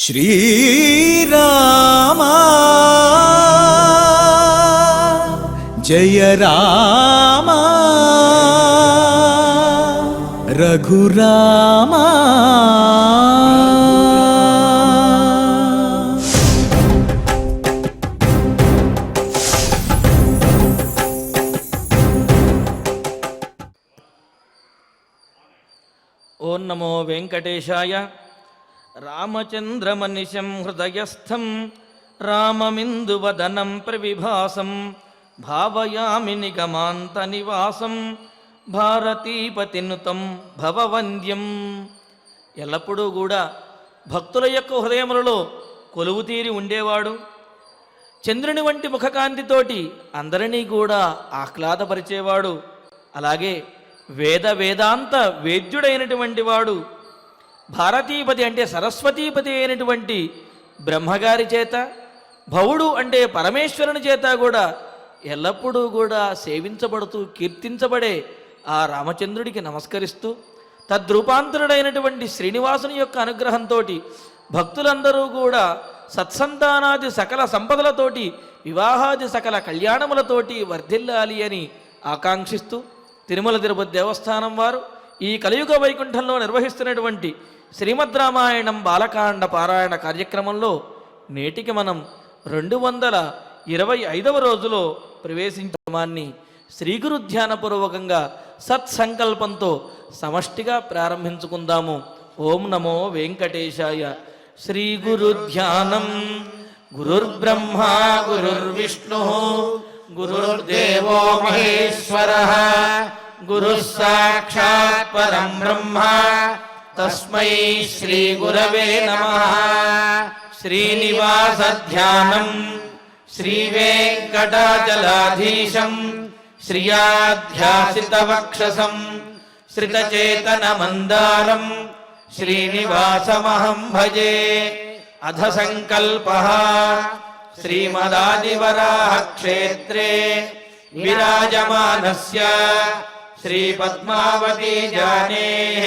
श्रीराम जय राम रघुराम। ओं नमो वेंकटेशाय। रामचंद्रमनिशं हृदयस्थं राममिन्दुवदनं प्रविभासं भावयामि निगमान्तनिवासं భారతీపతినుతం భవవంద్యం. ఎల్లప్పుడూ కూడా భక్తుల యొక్క హృదయములలో కొలువు తీరి ఉండేవాడు. చంద్రుని వంటి ముఖకాంతితోటి అందరినీ కూడా ఆహ్లాదపరిచేవాడు. అలాగే వేదాంత వేద్యుడైనటువంటి వాడు. భారతీపతి అంటే సరస్వతీపతి అయినటువంటి బ్రహ్మగారి చేత, భవుడు అంటే పరమేశ్వరుని చేత కూడా ఎల్లప్పుడూ కూడా సేవించబడుతూ కీర్తించబడే ఆ రామచంద్రుడికి నమస్కరిస్తూ, తద్రూపాంతరుడైనటువంటి శ్రీనివాసుని యొక్క అనుగ్రహంతో భక్తులందరూ కూడా సత్సంతానాది సకల సంపదలతోటి, వివాహాది సకల కళ్యాణములతోటి వర్ధిల్లాలి అని ఆకాంక్షిస్తూ, తిరుమల తిరుపతి దేవస్థానం వారు ఈ కలియుగ వైకుంఠంలో నిర్వహిస్తున్నటువంటి శ్రీమద్ రామాయణం బాలకాండ పారాయణ కార్యక్రమంలో నేటికి మనం 225వ రోజులో ప్రవేశించమాన్ని శ్రీగురు ధ్యానపూర్వకంగా సత్సంకల్పంతో సమష్టిగా ప్రారంభించుకుందాము. ఓం నమో వెంకటేశాయ. శ్రీగురు ధ్యానం. గురుర్బ్రహ్మ గురుర్విష్ణు గురుర్దేవో మహేశ్వరః గురుః సాక్షాత్ పరం బ్రహ్మ తస్మై శ్రీ గురవే నమః. శ్రీనివాస ధ్యానం. శ్రీ వెంకటాచలాధీశం శ్రియాధ్యాసితవక్షసం శ్రితచేతనమందారం శ్రీనివాసమహం భజే. అధ సంకల్పః. శ్రీమదాదివరాహ క్షేత్రే విరాజమానస్య శ్రీ పద్మావతీ జానేః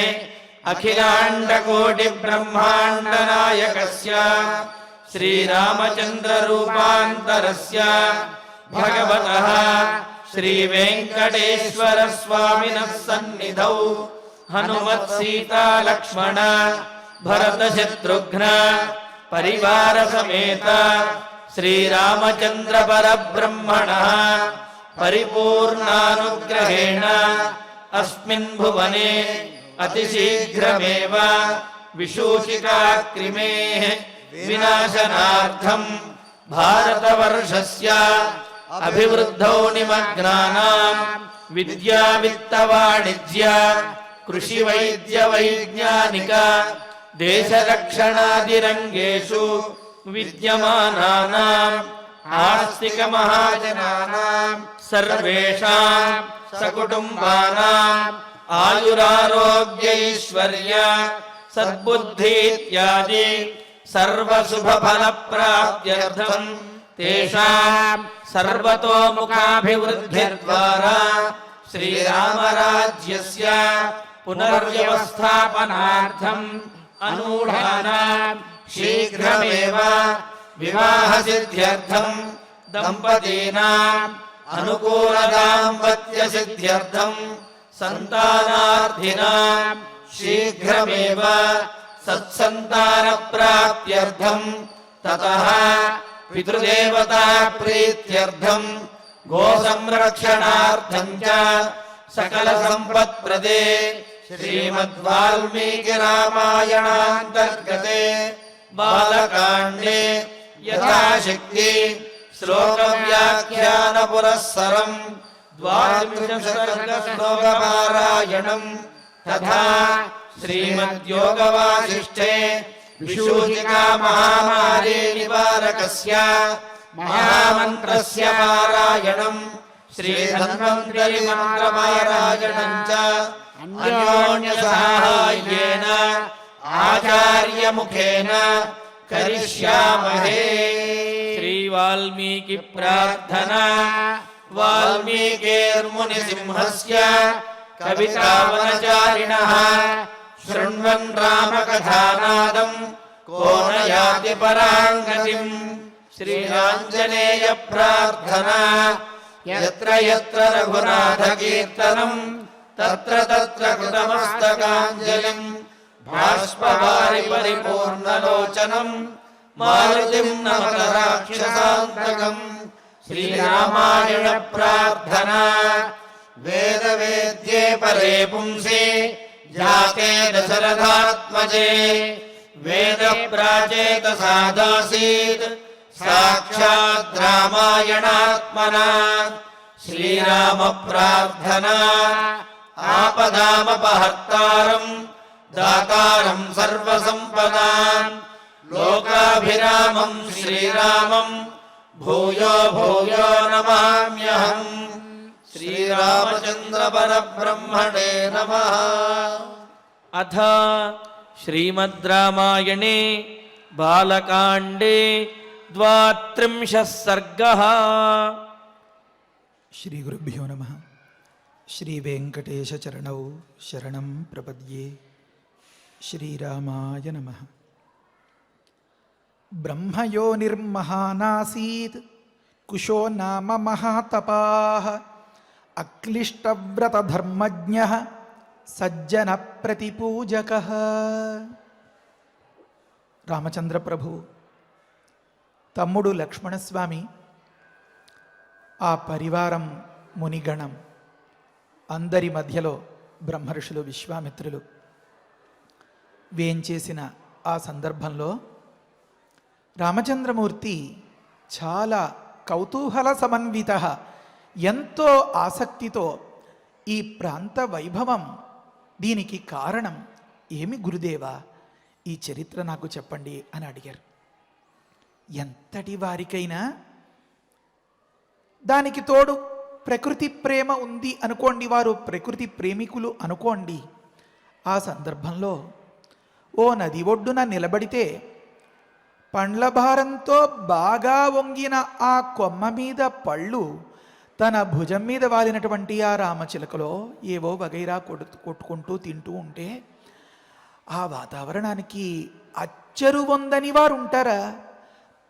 అఖిలాండకోటి బ్రహ్మాండ నాయకస్య శ్రీరామచంద్ర రూపాంతరస్య భగవతః శ్రీ వెంకటేశ్వర స్వామినః సన్నిధౌ హనుమత్ సీతా లక్ష్మణ భరత శత్రుఘ్న పరివార సమేత శ్రీరామచంద్ర పరబ్రహ్మణః పరిపూర్ణానుగ్రహేణ అస్మిన్ భువనే అతిశీఘ్రమేవ విశూషికాక్రిమేః వినాశనార్థం భారతవర్షస్య అభివృద్ధౌ నిమగ్నానాం విద్యా విత్త వాణిజ్య కృషి వైద్య వైజ్ఞానిక దేశరక్షణాది రంగేషు విద్యమానానాం ఆస్తిక మహాజనానాం సర్వేషాం సకుటుంబానాం ఆయురారోగ్యైశ్వర్య సద్బుద్ధి ఇత్యాది సర్వశుభఫలప్రాప్త్యర్థం తేషాం సర్వతోముఖాభివృద్ధిర్ద్వారా శ్రీరామరాజ్యస్య పునర్వ్యవస్థాపనార్థం అనూఢానాం శీఘ్రమేవ వివాహసిద్ధ్యర్థం దంపతీనాం అనుకూల దాంపత్య సిద్ధ్యర్థం సంతానార్థినాం శీఘ్రమేవ సత్సంతాన ప్రాప్త్యర్థం తతః పితృదేవతా ప్రీత్యర్థం గో సంరక్షణార్థం చ సకల సంపత్ప్రదే శ్రీమద్ వాల్మీకి రామాయణాంతర్గతే బాలకాండే యథాశక్తి శ్లోక వ్యాఖ్యాన పురస్సరం 12 శ్లోక పారాయణం తథా శ్రీమద్యోగవాసిష్ఠే విశూచికా మహామారీ నివారకస్య మహామంత్రస్య పారాయణం శ్రీధన్వంతరి మంత్రపారాయణం చ అన్యోన్య సహాయేన ఆచార్య ముఖేన కరిష్యామహే. శ్రీ వాల్మీకి ప్రార్థనా. వాల్మీకిర్మునిసింహస్య కవితావనచారిణః శృण्वन् రామకథానాదం को न याति परां गतिम् श्रीराञ्जनेय प्रार्थना यत्र यत्र रघुनाथ कीर्तनम् तत्र तत्र कृतमस्तकाञ्जलिम् भाष्पवारि परिपूर्णलोचनम् मारुतिम् नमत राक्षसान्तकम् श्रीरामायण प्रार्थना वेद वेद्ये परे पुंसि जाते दशरथात्मजे वेद प्राचेत सादासीत् साक्षात् रामायणात्मना श्रीराम प्रार्थना आपदामपहर्तारम् दातारम् सर्वसम्पदाम् लोकाभिरामम् श्रीरामम् भूयो भूयो नमाम्यहम् श्रीरामचन्द्र परब्रह्मणे नमः। अथ श्रीमद् रामायणे बालकाण्डे 32 सर्गः। శ్రీ గురుభ్యో నమః. శ్రీ వెంకటేశ చరణౌ శరణం ప్రపద్యే. శ్రీరామాయ నమః. బ్రహ్మయోనిర్మహానాసీత్ కుశో నామ మహాతపాః అక్లిష్టవ్రతధర్మజ్ఞః సజ్జన ప్రతిపూజకః. రామచంద్ర ప్రభు తమ్ముడు లక్ష్మణస్వామి, ఆ పరివారం మునిగణం అందరి మధ్యలో బ్రహ్మర్షులు విశ్వామిత్రులు వేంచేసిన ఆ సందర్భంలో రామచంద్రమూర్తి చాలా కౌతూహల సమన్విత, ఎంతో ఆసక్తితో ఈ ప్రాంత వైభవం, దీనికి కారణం ఏమి గురుదేవా, ఈ చరిత్ర నాకు చెప్పండి అని అడిగారు. ఎంతటి వారికైనా దానికి తోడు ప్రకృతి ప్రేమ ఉంది అనుకోండి, వారు ప్రకృతి ప్రేమికులు అనుకోండి. ఆ సందర్భంలో ఓ నది ఒడ్డున నిలబడితే పండ్ల భారంతో బాగా వంగిన ఆ కొమ్మ మీద పళ్ళు తన భుజం మీద వాలినటువంటి ఆ రామచిలకలో ఏవో వగైరా కొట్టుకుంటూ తింటూ ఉంటే ఆ వాతావరణానికి అచ్చరు వందని వారు ఉంటారా?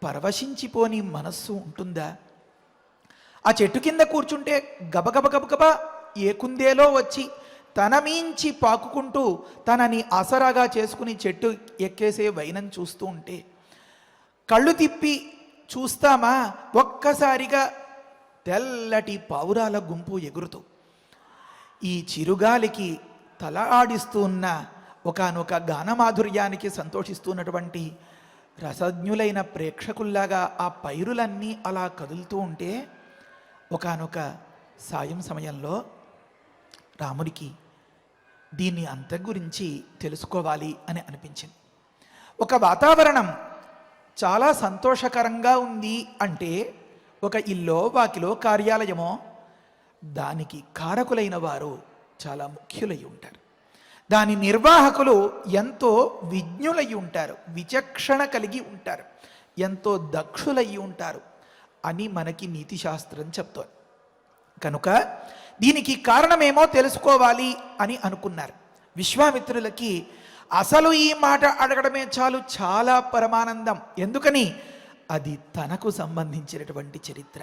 పరవశించిపోని మనస్సు ఉంటుందా? ఆ చెట్టు కింద కూర్చుంటే గబగబ గబగబ ఏ కుందేలో వచ్చి తన మించి పాకుకుంటూ తనని ఆసరాగా చేసుకుని చెట్టు ఎక్కేసే వైనం చూస్తూ ఉంటే కళ్ళు తిప్పి చూస్తామా, ఒక్కసారిగా తెల్లటి పావురాల గుంపు ఎగురుతూ ఈ చిరుగాలికి తల ఆడిస్తూ ఉన్న ఒకానొక గానమాధుర్యానికి సంతోషిస్తున్నటువంటి రసజ్ఞులైన ప్రేక్షకుల్లాగా ఆ పైరులన్నీ అలా కదులుతూ ఉంటే ఒకానొక సాయం సమయంలో రాముడికి దీన్ని అంత గురించి తెలుసుకోవాలి అని అనిపించింది. ఒక వాతావరణం చాలా సంతోషకరంగా ఉంది అంటే ఒక ఇల్లో వాకిలో కార్యాలయమో దానికి కారకులైన వారు చాలా ముఖ్యులై ఉంటారు. దాని నిర్వాహకులు ఎంతో విజ్ఞులై ఉంటారు, విచక్షణ కలిగి ఉంటారు, ఎంతో దక్షులై ఉంటారు అని మనకి నీతి శాస్త్రం చెప్తోంది. కనుక దీనికి కారణమేమో తెలుసుకోవాలి అని అనుకున్నారు. విశ్వామిత్రులకి అసలు ఈ మాట అడగడమే చాలు చాలా పరమానందం. ఎందుకని? అది తనకు సంబంధించినటువంటి చరిత్ర,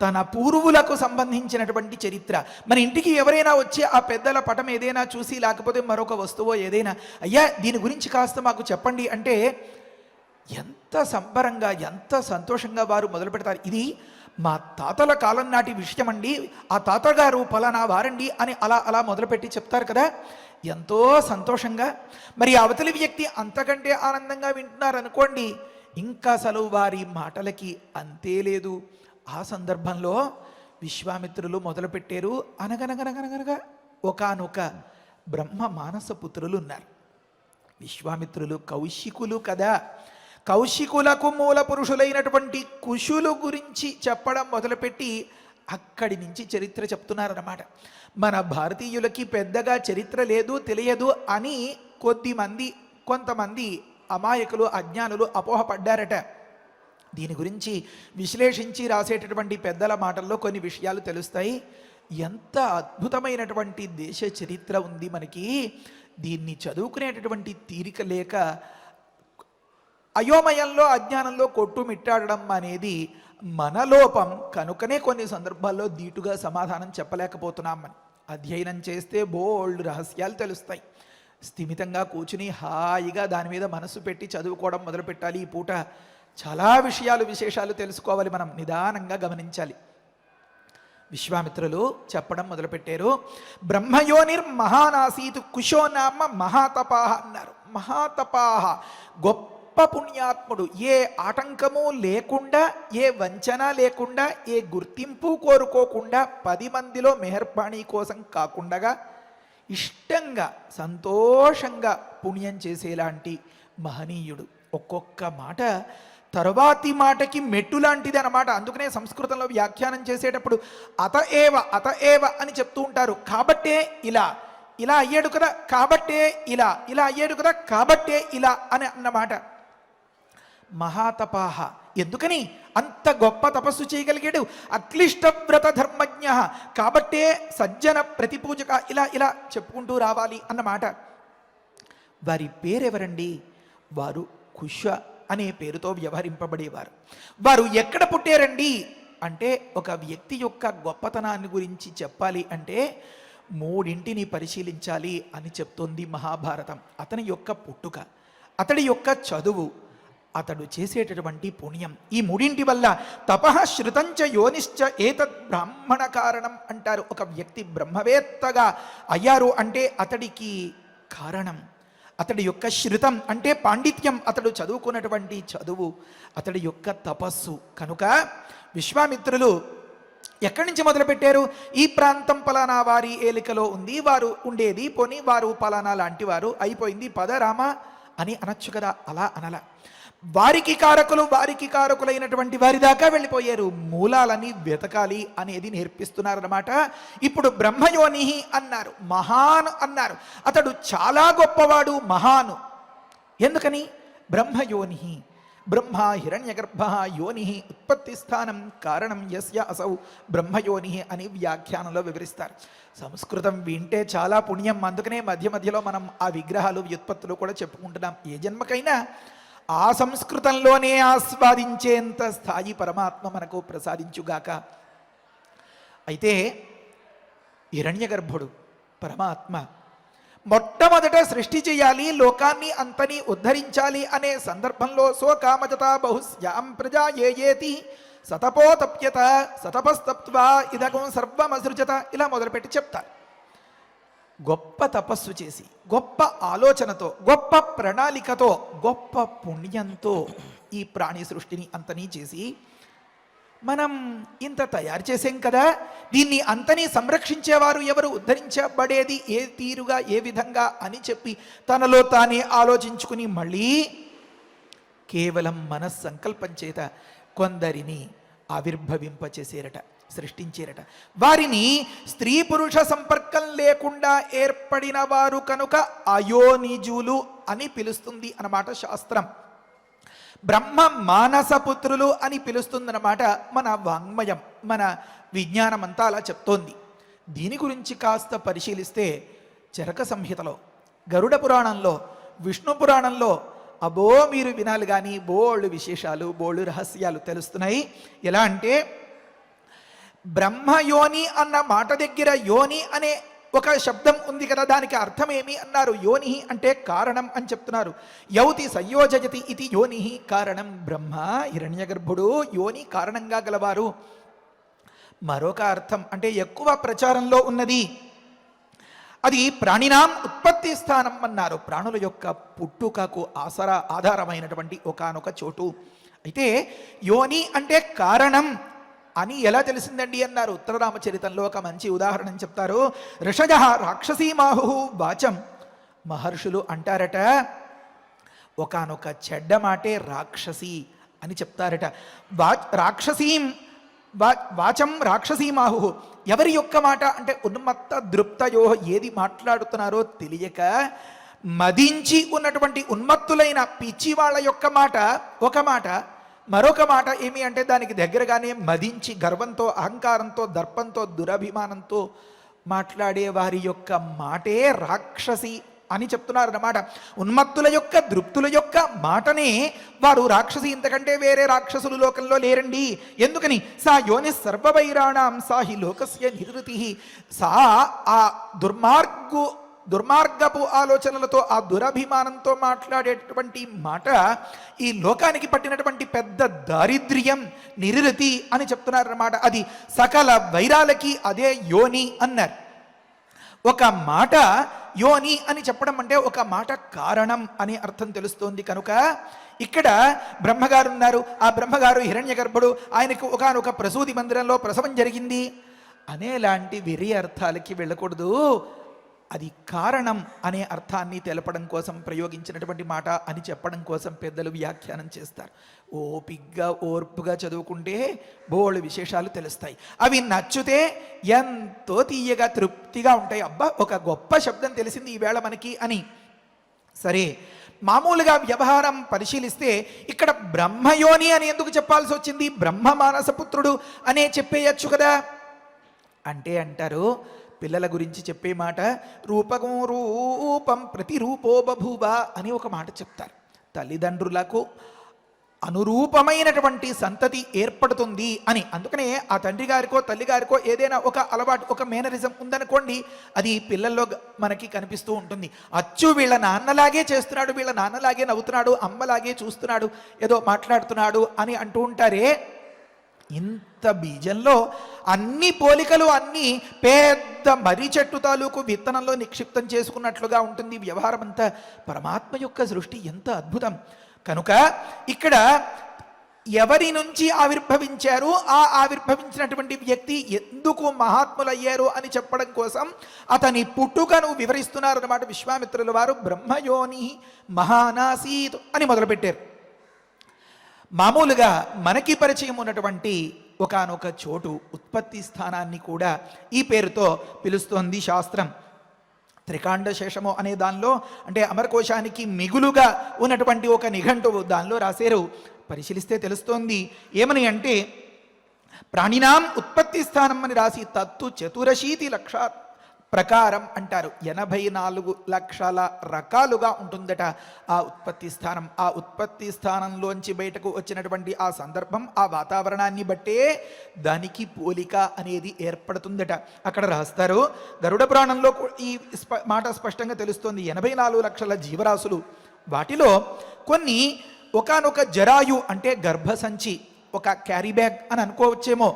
తన పూర్వులకు సంబంధించినటువంటి చరిత్ర. మన ఇంటికి ఎవరైనా వచ్చి ఆ పెద్దల పటం ఏదైనా చూసి, లేకపోతే మరొక వస్తువో ఏదైనా, అయ్యా దీని గురించి కాస్త మాకు చెప్పండి అంటే ఎంత సంబరంగా, ఎంత సంతోషంగా వారు మొదలు పెడతారు. ఇది మా తాతల కాలం నాటి విషయం అండి, ఆ తాతగారు ఫలానా వారండి అని అలా అలా మొదలుపెట్టి చెప్తారు కదా, ఎంతో సంతోషంగా. మరి అవతలి వ్యక్తి అంతకంటే ఆనందంగా వింటున్నారు అనుకోండి, ఇంకా అసలు వారి మాటలకి అంతే లేదు. ఆ సందర్భంలో విశ్వామిత్రులు మొదలుపెట్టారు. అనగనగనగనగనగా ఒకానొక బ్రహ్మ మానస పుత్రులు ఉన్నారు. విశ్వామిత్రులు కౌశికులు కదా, కౌశికులకు మూల పురుషులైనటువంటి కుశులు గురించి చెప్పడం మొదలుపెట్టి అక్కడి నుంచి చరిత్ర చెప్తున్నారన్నమాట. మన భారతీయులకి పెద్దగా చరిత్ర లేదు, తెలియదు అని కొంతమంది అమాయకులు, అజ్ఞానులు అపోహపడ్డారట. దీని గురించి విశ్లేషించి రాసేటటువంటి పెద్దల మాటల్లో కొన్ని విషయాలు తెలుస్తాయి. ఎంత అద్భుతమైనటువంటి దేశ చరిత్ర ఉంది మనకి. దీన్ని చదువుకునేటటువంటి తీరిక లేక అయోమయంలో అజ్ఞానంలో కొట్టుమిట్టాడడం అనేది మన లోపం కనుకనే కొన్ని సందర్భాల్లో ధీటుగా సమాధానం చెప్పలేకపోతున్నామని. అధ్యయనం చేస్తే బోల్డ్ రహస్యాలు తెలుస్తాయి. స్థిమితంగా కూర్చుని హాయిగా దాని మీద మనసు పెట్టి చదువుకోవడం మొదలు పెట్టాలి. ఈ పూట చాలా విశేషాలు తెలుసుకోవాలి, మనం నిదానంగా గమనించాలి. విశ్వామిత్రులు చెప్పడం మొదలుపెట్టారు. బ్రహ్మయోనిర్మహానాసీతు కుశో నామ మహాతపాహ అన్నారు. మహాతపాహ గొప్ప పుణ్యాత్ముడు, ఏ ఆటంకము లేకుండా, ఏ వంచన లేకుండా, ఏ గుర్తింపు కోరుకోకుండా, 10 మందిలో మెహర్బాణీ కోసం కాకుండా ఇష్టంగా సంతోషంగా పుణ్యం చేసేలాంటి మహనీయుడు. ఒక్కొక్క మాట తరువాతి మాటకి మెట్టు లాంటిది అన్నమాట. అందుకనే సంస్కృతంలో వ్యాఖ్యానం చేసేటప్పుడు అత ఏవ అని చెప్తూ ఉంటారు. కాబట్టే ఇలా అయ్యాడు కదా, కాబట్టే ఇలా అయ్యాడు కదా, కాబట్టే ఇలా అని అన్నమాట. మహాతపాహ, ఎందుకని అంత గొప్ప తపస్సు చేయగలిగాడు? అక్లిష్టవ్రత ధర్మజ్ఞ, కాబట్టే సజ్జన ప్రతిపూజక, ఇలా చెప్పుకుంటూ రావాలి అన్నమాట. వారి పేరెవరండి? వారు కుశ అనే పేరుతో వ్యవహరింపబడేవారు. వారు ఎక్కడ పుట్టారండి అంటే, ఒక వ్యక్తి యొక్క గొప్పతనాన్ని గురించి చెప్పాలి అంటే 3 పరిశీలించాలి అని చెప్తోంది మహాభారతం. అతని యొక్క పుట్టుక, అతడి యొక్క చదువు, అతడు చేసేటటువంటి పుణ్యం, ఈ 3 వల్ల తపః శృతంచ యోనిశ్చ ఏతద్ బ్రాహ్మణ కారణం అంటారు. ఒక వ్యక్తి బ్రహ్మవేత్తగా అయ్యారు అంటే అతడికి కారణం అతడి యొక్క శృతం అంటే పాండిత్యం, అతడు చదువుకున్నటువంటి చదువు, అతడి యొక్క తపస్సు. కనుక విశ్వామిత్రులు ఎక్కడి నుంచి మొదలుపెట్టారు? ఈ ప్రాంతం పలానా వారి ఏలికలో ఉంది, వారు ఉండేది, పోని వారు పలానా లాంటి వారు, అయిపోయింది, పద రామ అని అనొచ్చు కదా. అలా అనల. వారికి కారకులైనటువంటి వారి దాకా వెళ్ళిపోయారు. మూలాలని వెతకాలి అనేది నేర్పిస్తున్నారన్నమాట. ఇప్పుడు బ్రహ్మయోని అన్నారు, మహాన్ అన్నారు. అతడు చాలా గొప్పవాడు, మహాను. ఎందుకని? బ్రహ్మయోని, బ్రహ్మ హిరణ్యగర్భ యోని ఉత్పత్తి స్థానం కారణం యస్య అసౌ బ్రహ్మయోని అని వ్యాఖ్యానంలో వివరిస్తారు. సంస్కృతం వింటే చాలా పుణ్యం. అందుకనే మధ్యలో మనం ఆ విగ్రహాలు వ్యుత్పత్తులు కూడా చెప్పుకుంటున్నాం. ఏ జన్మకైనా ఆ సంస్కృతంలోనే ఆస్వాదించేంత స్థాయి పరమాత్మ మనకు ప్రసాదించుగాక. అయితే హిరణ్యగర్భుడు పరమాత్మ మొట్టమొదట సృష్టి చేయాలి, లోకాన్ని అంతని ఉద్ధరించాలి అనే సందర్భంలో సోకామజత బహుశ్యాం ప్రజా ఏయేతి సతపోతప్యత సతపస్తప్త్వా ఇదగం సర్వమసృజత, ఇలా మొదలుపెట్టి చెప్తారు. గొప్ప తపస్సు చేసి, గొప్ప ఆలోచనతో, గొప్ప ప్రణాళికతో, గొప్ప పుణ్యంతో ఈ ప్రాణి సృష్టిని అంతనీ చేసి మనం ఇంత తయారు చేసాం కదా, దీన్ని అంతనీ సంరక్షించేవారు ఎవరు, ఉద్ధరించబడేది ఏ తీరుగా, ఏ విధంగా అని చెప్పి తనలో తానే ఆలోచించుకుని మళ్ళీ కేవలం మనస్సంకల్పం చేత కొందరిని ఆవిర్భవింపచేసేరట, సృష్టించేరట. వారిని స్త్రీ పురుష సంపర్కం లేకుండా ఏర్పడిన వారు కనుక అయోనిజులు అని పిలుస్తుంది అన్నమాట శాస్త్రం. బ్రహ్మ మానసపుత్రులు అని పిలుస్తుందన్నమాట మన వాంగ్మయం, మన విజ్ఞానం అంతా అలా చెప్తోంది. దీని గురించి కాస్త పరిశీలిస్తే చరక సంహితలో, గరుడ పురాణంలో, విష్ణు పురాణంలో అబో మీరు వినాలి కానీ బోళ్ళు విశేషాలు, బోళ్ళు రహస్యాలు తెలుస్తున్నాయి. ఎలా అంటే, బ్రహ్మయోని అన్న మాట దగ్గర యోని అనే ఒక శబ్దం ఉంది కదా, దానికి అర్థం ఏమి అన్నారు? యోని అంటే కారణం అని చెప్తున్నారు. యౌతి సంయోజయతి ఇది యోని కారణం. బ్రహ్మ హిరణ్యగర్భుడు యోని కారణంగా గలవారు. మరొక అర్థం అంటే ఎక్కువ ప్రచారంలో ఉన్నది, అది ప్రాణినాం ఉత్పత్తి స్థానం అన్నారు. ప్రాణుల యొక్క పుట్టుకకు ఆధారమైనటువంటి ఒకానొక చోటు. అయితే యోని అంటే కారణం అని ఎలా తెలిసిందండి అన్నారు. ఉత్తరరామచరితంలో ఒక మంచి ఉదాహరణ చెప్తారు. ఋషజ రాక్షసీమాహు వాచం, మహర్షులు అంటారట ఒకానొక చెడ్డ మాటే రాక్షసి అని చెప్తారట. రాక్షసీం వాచం రాక్షసీమాహు, ఎవరి యొక్క మాట అంటే ఉన్మత్త దృప్తయో, ఏది మాట్లాడుతున్నారో తెలియక మదించి ఉన్నటువంటి ఉన్మత్తులైన పిచ్చి వాళ్ళ యొక్క మాట ఒక మాట. మరొక మాట ఏమి అంటే దానికి దగ్గరగానే మదించి గర్వంతో, అహంకారంతో, దర్పంతో, దురభిమానంతో మాట్లాడే వారి యొక్క మాటే రాక్షసి అని చెప్తున్నారన్నమాట. ఉన్మత్తుల యొక్క దృప్తుల యొక్క మాటనే వారు రాక్షసి, ఇంతకంటే వేరే రాక్షసులు లోకంలో లేరండి. ఎందుకని? సా యోని సర్వవైరాణం సాహి లోకస్య నివృత్తి. సా ఆ దుర్మార్గపు ఆలోచనలతో, ఆ దురభిమానంతో మాట్లాడేటటువంటి మాట ఈ లోకానికి పట్టినటువంటి పెద్ద దారిద్ర్యం, నిరృతి అని చెప్తున్నారన్నమాట. అది సకల వైరాలకి అదే యోని అన్నారు. ఒక మాట యోని అని చెప్పడం అంటే ఒక మాట కారణం అనే అర్థం తెలుస్తోంది. కనుక ఇక్కడ బ్రహ్మగారు ఉన్నారు, ఆ బ్రహ్మగారు హిరణ్య గర్భుడు, ఆయనకు ఒకానొక ప్రసూతి మందిరంలో ప్రసవం జరిగింది అనేలాంటి వెర్రి అర్థాలకి వెళ్ళకూడదు. అది కారణం అనే అర్థాన్ని తెలపడం కోసం ప్రయోగించినటువంటి మాట అని చెప్పడం కోసం పెద్దలు వ్యాఖ్యానం చేస్తారు. ఓపిగ్గా ఓర్పుగా చదువుకుంటే బోళ్ళు విశేషాలు తెలుస్తాయి. అవి నచ్చితే ఎంతో తీయగా తృప్తిగా ఉంటాయి. అబ్బా, ఒక గొప్ప శబ్దం తెలిసింది ఈవేళ మనకి అని. సరే, మామూలుగా వ్యవహారం పరిశీలిస్తే ఇక్కడ బ్రహ్మయోని అని ఎందుకు చెప్పాల్సి వచ్చింది? బ్రహ్మ మానసపుత్రుడు అనే చెప్పేయచ్చు కదా అంటే అంటారు, పిల్లల గురించి చెప్పే మాట రూపకం రూపం ప్రతిరూపో బభూవ అని ఒక మాట చెప్తారు. తల్లిదండ్రులకు అనురూపమైనటువంటి సంతతి ఏర్పడుతుంది అని. అందుకనే ఆ తండ్రి గారికో తల్లి గారికో ఏదైనా ఒక అలవాటు, ఒక మేనరిజం ఉందనుకోండి, అది పిల్లల్లో మనకి కనిపిస్తూ ఉంటుంది. అచ్చు వీళ్ళ నాన్నలాగే చేస్తున్నాడు, వీళ్ళ నాన్నలాగే నవ్వుతున్నాడు, అమ్మలాగే చూస్తున్నాడు, ఏదో మాట్లాడుతున్నాడు అని అంటూ ఉంటారే. ఇంత బీజంలో అన్ని పోలికలు అన్నీ పెద్ద మర్రి చెట్టు తాలూకు విత్తనంలో నిక్షిప్తం చేసుకున్నట్లుగా ఉంటుంది వ్యవహారం అంతా. పరమాత్మ యొక్క సృష్టి ఎంత అద్భుతం. కనుక ఇక్కడ ఎవరి నుంచి ఆవిర్భవించారు, ఆ ఆవిర్భవించినటువంటి వ్యక్తి ఎందుకు మహాత్ములయ్యారు అని చెప్పడం కోసం అతని పుట్టుకను వివరిస్తున్నారు అన్నమాట విశ్వామిత్రుల వారు. బ్రహ్మయోని మహానాసీత్ అని మొదలుపెట్టారు. మామూలుగా మనకి పరిచయం ఉన్నటువంటి ఒకానొక చోటు ఉత్పత్తి స్థానాన్ని కూడా ఈ పేరుతో పిలుస్తోంది శాస్త్రం. త్రికాండ శేషము అనే దానిలో, అంటే అమరకోశానికి మిగులుగా ఉన్నటువంటి ఒక నిఘంటువు దానిలో రాశారు. పరిశీలిస్తే తెలుస్తోంది ఏమని అంటే, ప్రాణినాం ఉత్పత్తి స్థానం అని రాసి తత్తు 84 లక్ష ప్రకారం అంటారు. 84 లక్షల రకాలుగా ఉంటుందట ఆ ఉత్పత్తి స్థానం. ఆ ఉత్పత్తి స్థానంలోంచి బయటకు వచ్చినటువంటి ఆ సందర్భం, ఆ వాతావరణాన్ని బట్టే దానికి పోలిక అనేది ఏర్పడుతుందట. అక్కడ రాస్తారు, గరుడ పురాణంలో ఈ మాట స్పష్టంగా తెలుస్తోంది. 84 లక్షల జీవరాశులు, వాటిలో కొన్ని ఒకానొక జరాయు అంటే గర్భసంచి, ఒక క్యారీ బ్యాగ్ అని అనుకోవచ్చేమో,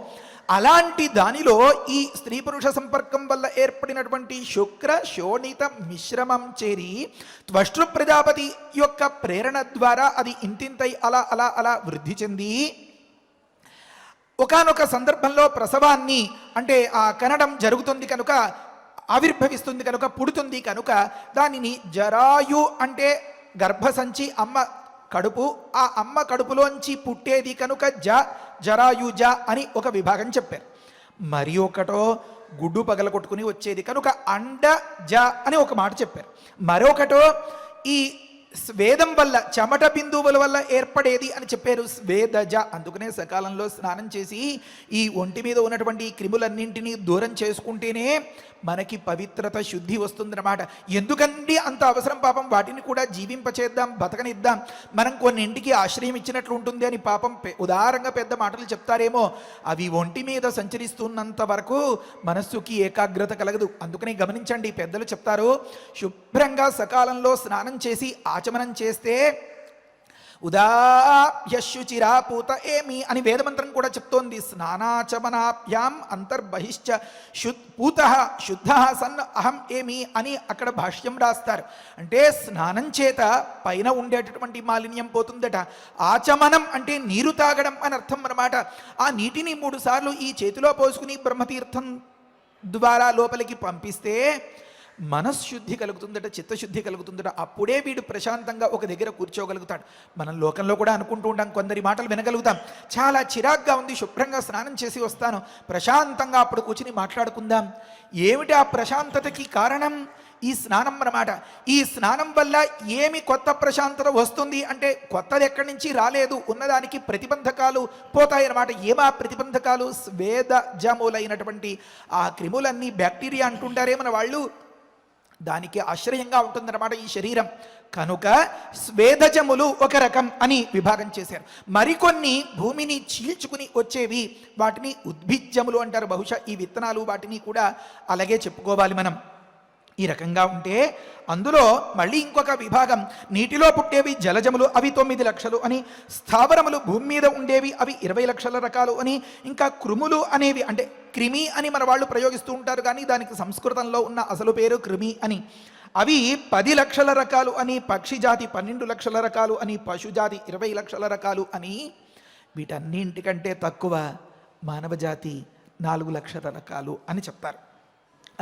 అలాంటి దానిలో ఈ స్త్రీ పురుష సంపర్కం వల్ల ఏర్పడినటువంటి శుక్ర శోణిత మిశ్రమం చేరి త్వష్టృ ప్రజాపతి యొక్క ప్రేరణ ద్వారా అది ఇంతింతై అలా అలా అలా వృద్ధి చెంది ఒకానొక సందర్భంలో ప్రసవాన్ని, అంటే ఆ కనడం జరుగుతుంది కనుక, ఆవిర్భవిస్తుంది కనుక, పుడుతుంది కనుక దానిని జరాయు అంటే గర్భసంచి, అమ్మ కడుపు, ఆ అమ్మ కడుపులోంచి పుట్టేది కనుక జరాయుజ అని ఒక విభాగం చెప్పారు. మరి ఒకటో గుడ్డు పగలగొట్టుకుని వచ్చేది కనుక అండజ అని ఒక మాట చెప్పారు. మరొకటో ఈ స్వేదం వల్ల, చెమట బిందువుల వల్ల ఏర్పడేది అని చెప్పారు, స్వేదజ. అందుకనే సకాలంలో స్నానం చేసి ఈ ఒంటి మీద ఉన్నటువంటి క్రిములన్నింటినీ దూరం చేసుకుంటేనే మనకి పవిత్రత, శుద్ధి వస్తుందన్నమాట. ఎందుకండి అంత అవసరం? పాపం వాటిని కూడా జీవింపచేద్దాం, బతకనిద్దాం. మనం కొన్నింటికి ఆశ్రయం ఇచ్చినట్లు ఉంటుంది అని పాపం ఉదారంగా పెద్ద మాటలు చెప్తారేమో, అవి ఒంటి మీద సంచరిస్తున్నంత వరకు మనస్సుకి ఏకాగ్రత కలగదు. అందుకని గమనించండి, పెద్దలు చెప్తారు, శుభ్రంగా సకాలంలో స్నానం చేసి ఆచమనం చేస్తే ఉదాభ్యశుచిరాపూత ఏమి అని వేదమంత్రం కూడా చెప్తోంది. స్నానాచమనాభ్యాం అంతర్బహిశ్చ పూత శుద్ధ సన్ అహం ఏమి అని అక్కడ భాష్యం రాస్తారు. అంటే స్నానం చేత పైన ఉండేటటువంటి మాలిన్యం పోతుందట. ఆచమనం అంటే నీరు తాగడం అని అర్థం అన్నమాట. ఆ నీటిని 3 సార్లు ఈ చేతిలో పోసుకుని బ్రహ్మతీర్థం ద్వారా లోపలికి పంపిస్తే మనశ్శుద్ధి కలుగుతుందట, చిత్తశుద్ధి కలుగుతుందట. అప్పుడే వీడు ప్రశాంతంగా ఒక దగ్గర కూర్చోగలుగుతాడు. మనం లోకంలో కూడా అనుకుంటూ ఉంటాం, కొందరి మాటలు వినగలుగుతాం. చాలా చిరాగ్గా ఉంది, శుభ్రంగా స్నానం చేసి వస్తాను, ప్రశాంతంగా అప్పుడు కూర్చుని మాట్లాడుకుందాం. ఏమిటి ఆ ప్రశాంతతకి కారణం? ఈ స్నానం అన్నమాట. ఈ స్నానం వల్ల ఏమి కొత్త ప్రశాంతత వస్తుంది అంటే, కొత్తది ఎక్కడి నుంచి రాలేదు, ఉన్నదానికి ప్రతిబంధకాలు పోతాయన్నమాట. ఏమా ప్రతిబంధకాలు? స్వేదజములైనటువంటి ఆ క్రిములన్నీ, బ్యాక్టీరియా అంటుంటారే మన వాళ్ళు, దానికి ఆశ్రయంగా ఉంటుందన్నమాట ఈ శరీరం. కనుక స్వేదజములు ఒక రకం అని విభాగం చేశారు. మరికొన్ని భూమిని చీల్చుకుని వచ్చేవి, వాటిని ఉద్భిజ్యములు అంటారు. బహుశా ఈ విత్తనాలు వాటిని కూడా అలాగే చెప్పుకోవాలి మనం. ఈ రకంగా ఉంటే అందులో మళ్ళీ ఇంకొక విభాగం, నీటిలో పుట్టేవి జలజములు, అవి 9 లక్షలు అని, స్థావరములు భూమి మీద ఉండేవి అవి 20 లక్షల రకాలు అని, ఇంకా క్రుములు అనేవి, అంటే క్రిమి అని మన వాళ్ళు ప్రయోగిస్తూ ఉంటారు కానీ దానికి సంస్కృతంలో ఉన్న అసలు పేరు క్రిమి అని, అవి 10 లక్షల రకాలు అని, పక్షి జాతి 12 లక్షల రకాలు అని, పశుజాతి 20 లక్షల రకాలు అని, వీటన్నింటికంటే తక్కువ మానవ జాతి 4 లక్షల రకాలు అని చెప్తారు.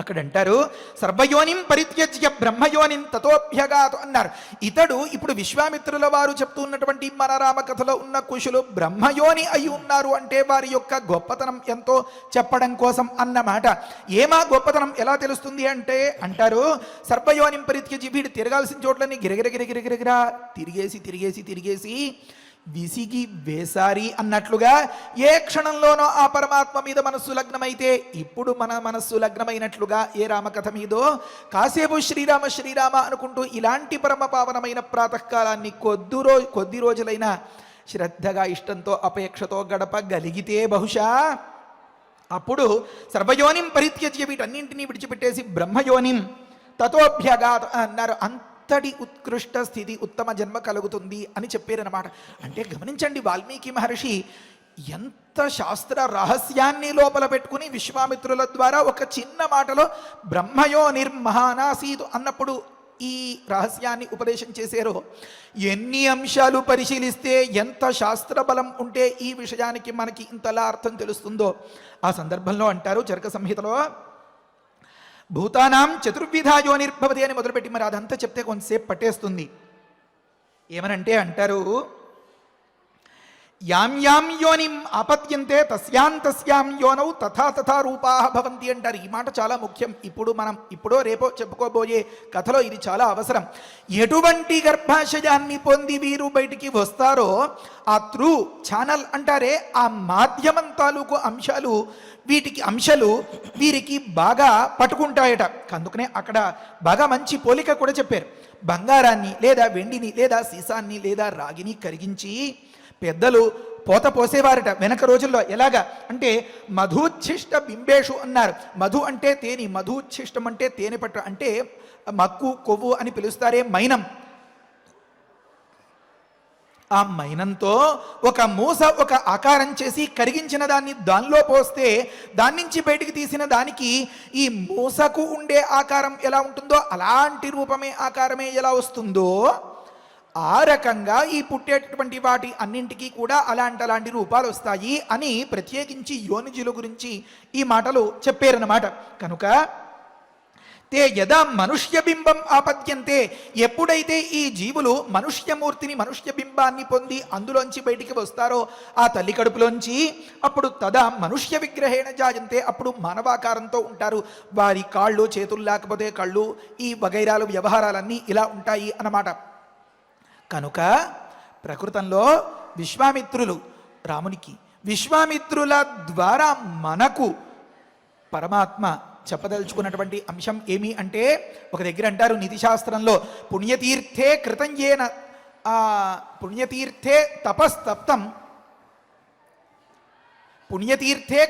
అక్కడ అంటారు సర్వయోనిం పరిత్యజ్య బ్రహ్మయోనిం తతోభ్యగాత్ అన్నారు. ఇతడు ఇప్పుడు విశ్వామిత్రుల వారు చెప్తున్నటువంటి మన రామకథలో ఉన్న కుషులు బ్రహ్మయోని అయి ఉన్నారు అంటే వారి యొక్క గొప్పతనం ఎంతో చెప్పడం కోసం అన్నమాట. ఏమా గొప్పతనం ఎలా తెలుస్తుంది అంటే అంటారు సర్వయోనిం పరిత్యజ్య, వీడు తిరగాల్సిన చోట్లని గిరగిరగిరగిరగిరగిరా తిరిగేసి విసిగి వేసారి అన్నట్లుగా ఏ క్షణంలోనో ఆ పరమాత్మ మీద మనస్సు లగ్నమైతే ఇప్పుడు మన మనస్సు లగ్నమైనట్లుగా ఏ రామకథ మీదో కాసేపు శ్రీరామ శ్రీరామ అనుకుంటూ ఇలాంటి పరమ పావనమైన ప్రాతకాలాన్ని కొద్ది రోజులైనా శ్రద్ధగా ఇష్టంతో అపేక్షతో గడపగలిగితే బహుశా అప్పుడు సర్వయోనిం పరిత్యజ్య, వీటన్నింటినీ విడిచిపెట్టేసి బ్రహ్మయోనిం తతోభ్యగాత్ అన్నారు. అంతటి ఉత్కృష్ట స్థితి, ఉత్తమ జన్మ కలుగుతుంది అని చెప్పారన్నమాట. అంటే గమనించండి, వాల్మీకి మహర్షి ఎంత శాస్త్ర రహస్యాన్ని లోపల పెట్టుకుని విశ్వామిత్రుల ద్వారా ఒక చిన్న మాటలో బ్రహ్మయో నిర్మహానాసీతు అన్నప్పుడు ఈ రహస్యాన్ని ఉపదేశం చేశారో, ఎన్ని అంశాలు పరిశీలిస్తే ఎంత శాస్త్ర బలం ఉంటే ఈ విషయానికి మనకి ఇంతలా అర్థం తెలుస్తుందో. ఆ సందర్భంలో అంటారు చరక సంహితలో భూతానాం చతుర్విధా యోనిర్భవతి అని మొదలుపెట్టి, మరి అదంతా చెప్తే కొంతసేపు పట్టేస్తుంది. ఏమనంటే అంటారు యాం యాం యోనిం ఆపత్యంతే తస్యాం యోనౌ తథా రూపాః భవంతి అంటారు. ఈ మాట చాలా ముఖ్యం. మనం ఇప్పుడో రేపో చెప్పుకోబోయే కథలో ఇది చాలా అవసరం. ఎటువంటి గర్భాశయాన్ని పొంది వీరు బయటికి వస్తారో ఆ త్రూ ఛానల్ అంటారే, ఆ మాధ్యమం తాలూకు అంశాలు వీరికి బాగా పట్టుకుంటాయట. అందుకనే అక్కడ బాగా మంచి పోలిక కూడా చెప్పారు. బంగారాన్ని లేదా వెండిని లేదా సీసాన్ని లేదా రాగిని కరిగించి పెద్దలు పోత పోసేవారట వెనక రోజుల్లో. ఎలాగా అంటే మధుచ్ఛిష్ట బింబేషు అన్నారు. మధు అంటే తేనె, మధుచ్ఛిష్టం అంటే తేనె పట్టు, అంటే మక్కు కొవ్వు అని పిలుస్తారే మైనం. ఆ మైనంతో ఒక మూస ఒక ఆకారం చేసి కరిగించిన దాన్ని దానిలో పోస్తే దాని నుంచి బయటికి తీసిన దానికి ఈ మూసకు ఉండే ఆకారం ఎలా ఉంటుందో అలాంటి రూపమే ఆకారమే ఎలా వస్తుందో ఆ రకంగా ఈ పుట్టేటటువంటి వాటి అన్నింటికీ కూడా అలాంటి రూపాలు వస్తాయి అని ప్రత్యేకించి యోనిజుల గురించి ఈ మాటలు చెప్పారన్నమాట. కనుక తే యదా మనుష్యబింబం ఆపద్యంతే, ఎప్పుడైతే ఈ జీవులు మనుష్యమూర్తిని మనుష్యబింబాన్ని పొంది అందులోంచి బయటికి వస్తారో ఆ తల్లి కడుపులోంచి, అప్పుడు తదా మనుష్య విగ్రహేణ జాయంతే, అప్పుడు మానవాకారంతో ఉంటారు. వారి కాళ్ళు చేతులు లేకపోతే కళ్ళు, ఈ వగైరాలు వ్యవహారాలన్నీ ఇలా ఉంటాయి అన్నమాట. కనుక ప్రకృతంలో విశ్వామిత్రుల ద్వారా మనకు పరమాత్మ చెప్పదలుచుకున్నటువంటి అంశం ఏమి అంటే, ఒక దగ్గర అంటారు పుణ్యతీర్థే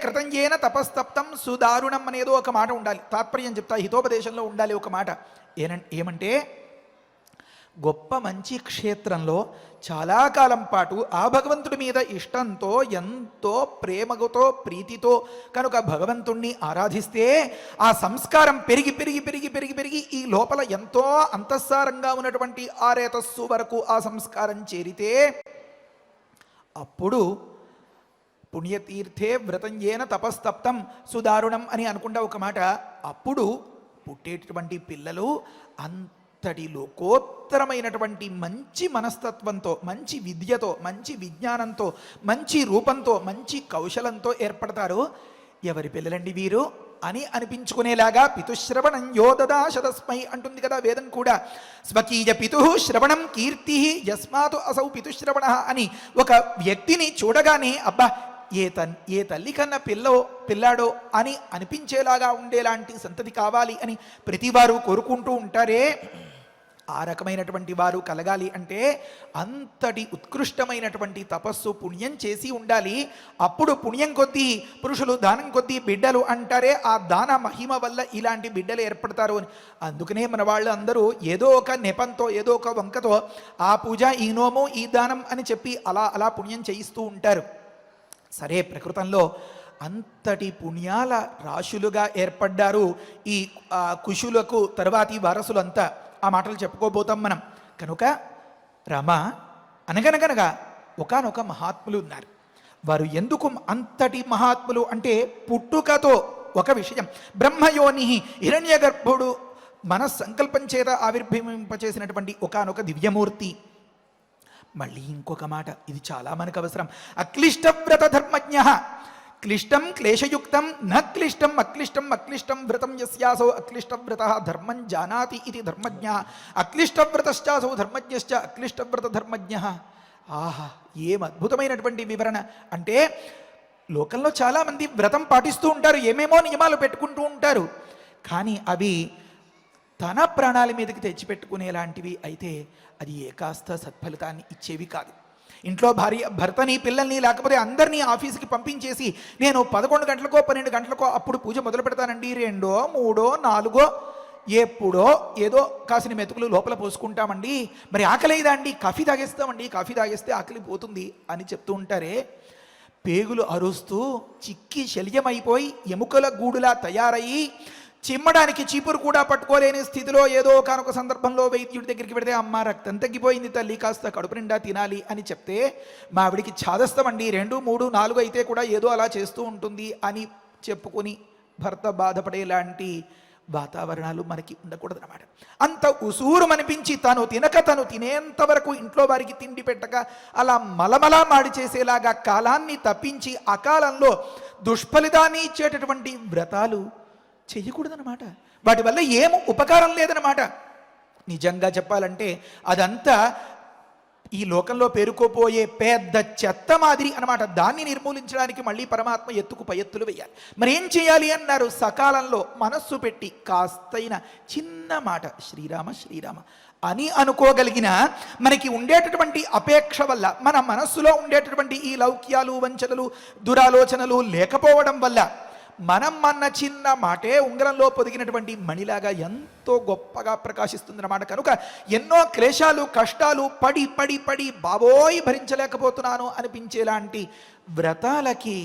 కృతంయేన తపస్తప్తం సుదారుణం అనేదో ఒక మాట ఉండాలి. తాత్పర్యం చెప్తా, హితోపదేశంలో ఉండాలి ఒక మాట. ఏమంటే గొప్ప మంచి క్షేత్రంలో చాలా కాలం పాటు ఆ భగవంతుడి మీద ఇష్టంతో ఎంతో ప్రేమతో ప్రీతితో కనుక భగవంతుణ్ణి ఆరాధిస్తే ఆ సంస్కారం పెరిగి పెరిగి పెరిగి పెరిగి పెరిగి ఈ లోపల ఎంతో అంతఃసారంగా ఉన్నటువంటి ఆ రేతస్సు వరకు ఆ సంస్కారం చేరితే అప్పుడు పుణ్యతీర్థే వ్రతంయేన తపస్తప్తం సుదారుణం అని అనుకుంటా ఒక మాట. అప్పుడు పుట్టేటటువంటి పిల్లలు అంతటి లోకోత్తరమైనటువంటి మంచి మనస్తత్వంతో, మంచి విద్యతో, మంచి విజ్ఞానంతో, మంచి రూపంతో, మంచి కౌశలంతో ఏర్పడతారు. ఎవరి పిల్లలండి వీరు అని అనిపించుకునేలాగా పితుశ్రవణం యోదదాశతస్మై అంటుంది కదా వేదం కూడా. స్వకీయ పితు శ్రవణం కీర్తి యస్మాతు అసౌ పితుశ్రవణ అని ఒక వ్యక్తిని చూడగానే అబ్బా ఏ తల్లి కన్నా పిల్లాడో అని అనిపించేలాగా ఉండేలాంటి సంతతి కావాలి అని ప్రతివారు కోరుకుంటూ ఉంటారే, ఆ రకమైనటువంటి వారు కలగాలి అంటే అంతటి ఉత్కృష్టమైనటువంటి తపస్సు పుణ్యం చేసి ఉండాలి. అప్పుడు పుణ్యం కొద్దీ పురుషులు దానం కొద్దీ బిడ్డలు అంటారే, ఆ దాన మహిమ వల్ల ఇలాంటి బిడ్డలు ఏర్పడతారు అని. అందుకనే మన వాళ్ళు అందరూ ఏదో ఒక నెపంతో ఏదో ఒక వంకతో ఆ పూజ, ఈ నోము, ఈ దానం అని చెప్పి అలా అలా పుణ్యం చేయిస్తూ ఉంటారు. సరే, ప్రకృతంలో అంతటి పుణ్యాల రాశులుగా ఏర్పడ్డారు ఈ కుశులకు తరువాతి వారసులంతా. ఆ మాటలు చెప్పుకోబోతాం మనం. కనుక రమ అనగనగనగా ఒకానొక మహాత్ములు ఉన్నారు. వారు ఎందుకు అంతటి మహాత్ములు అంటే పుట్టుకతో ఒక విషయం. బ్రహ్మయోని హిరణ్యగర్భుడు మన సంకల్పం చేత ఆవిర్భవింపచేసినటువంటి ఒకానొక దివ్యమూర్తి. మళ్ళీ ఇంకొక మాట, ఇది చాలా మనకు అవసరం. అక్లిష్టవ్రత ధర్మజ్ఞ. క్లిష్టం క్లేశయుక్తం న క్లిష్టం అక్లిష్టం అక్లిష్టం వ్రతం యస్యాసో అక్లిష్టవ్రత ధర్మం జానాతి ఇది ధర్మజ్ఞ. అక్లిష్టవ్రతశ్చాసో ధర్మజ్ఞశ్చ అక్లిష్టవ్రత ధర్మజ్ఞ. ఆహా, ఏం అద్భుతమైనటువంటి వివరణ! అంటే లోకంలో చాలామంది వ్రతం పాటిస్తూ ఉంటారు, ఏమేమో నియమాలు పెట్టుకుంటూ ఉంటారు, కానీ అవి తన ప్రాణాల మీదకి తెచ్చిపెట్టుకునేలాంటివి అయితే అది ఏకాస్త సత్ఫలితాన్ని ఇచ్చేవి కాదు. ఇంట్లో భర్తని, పిల్లల్ని, లేకపోతే అందరినీ ఆఫీస్కి పంపించేసి నేను 11 గంటలకో 12 గంటలకో అప్పుడు పూజ మొదలు పెడతానండి, 2, 3, 4 ఎప్పుడో ఏదో కాసిన మెతుకులు లోపల పోసుకుంటామండి, మరి ఆకలేదా అండి, కాఫీ తాగేస్తామండి, కాఫీ తాగేస్తే ఆకలి పోతుంది అని చెప్తూ ఉంటారే, పేగులు అరుస్తూ చిక్కి శల్యమైపోయి ఎముకల గూడులా తయారయ్యి చిమ్మడానికి చీపురు కూడా పట్టుకోలేని స్థితిలో ఏదో ఒకనొక సందర్భంలో వైద్యుడి దగ్గరికి పెడితే, అమ్మ రక్తం తగ్గిపోయింది తల్లి, కాస్త కడుపు నిండా తినాలి అని చెప్తే, మా ఆవిడికి ఛాదస్తామండి, 2, 3, 4 అయితే కూడా ఏదో అలా చేస్తూ ఉంటుంది అని చెప్పుకొని భర్త బాధపడేలాంటి వాతావరణాలు మనకి ఉండకూడదన్నమాట. అంత ఉసూరుమనిపించి తను తినేంత వరకు ఇంట్లో వారికి తిండి పెట్టక అలా మలమలా మాడి చేసేలాగా కాలాన్ని తప్పించి అకాలంలో దుష్ఫలితాన్ని ఇచ్చేటటువంటి వ్రతాలు చెయ్యకూడదన్నమాట. వాటి వల్ల ఏం ఉపకారం లేదన్నమాట. నిజంగా చెప్పాలంటే అదంతా ఈ లోకంలో పేరుకోపోయే పెద్ద చెత్త మాదిరి అన్నమాట. దాన్ని నిర్మూలించడానికి మళ్ళీ పరమాత్మ ఎత్తుకు పై ఎత్తులు వేయాలి. మరి ఏం చేయాలి అన్నారు? సకాలంలో మనస్సు పెట్టి కాస్తైన చిన్న మాట శ్రీరామ శ్రీరామ అని అనుకోగలిగిన మనకి ఉండేటటువంటి అపేక్ష వల్ల, మన మనస్సులో ఉండేటటువంటి ఈ లౌక్యాలు, వంచనలు, దురాలోచనలు లేకపోవడం వల్ల మనం అన్న చిన్న మాటే ఉంగరంలో పొదిగినటువంటి మణిలాగా ఎంతో గొప్పగా ప్రకాశిస్తుందన్నమాట. కనుక ఎన్నో క్లేశాలు, కష్టాలు పడి పడి పడి బాబోయ్ భరించలేకపోతున్నాను అనిపించేలాంటి వ్రతాలకి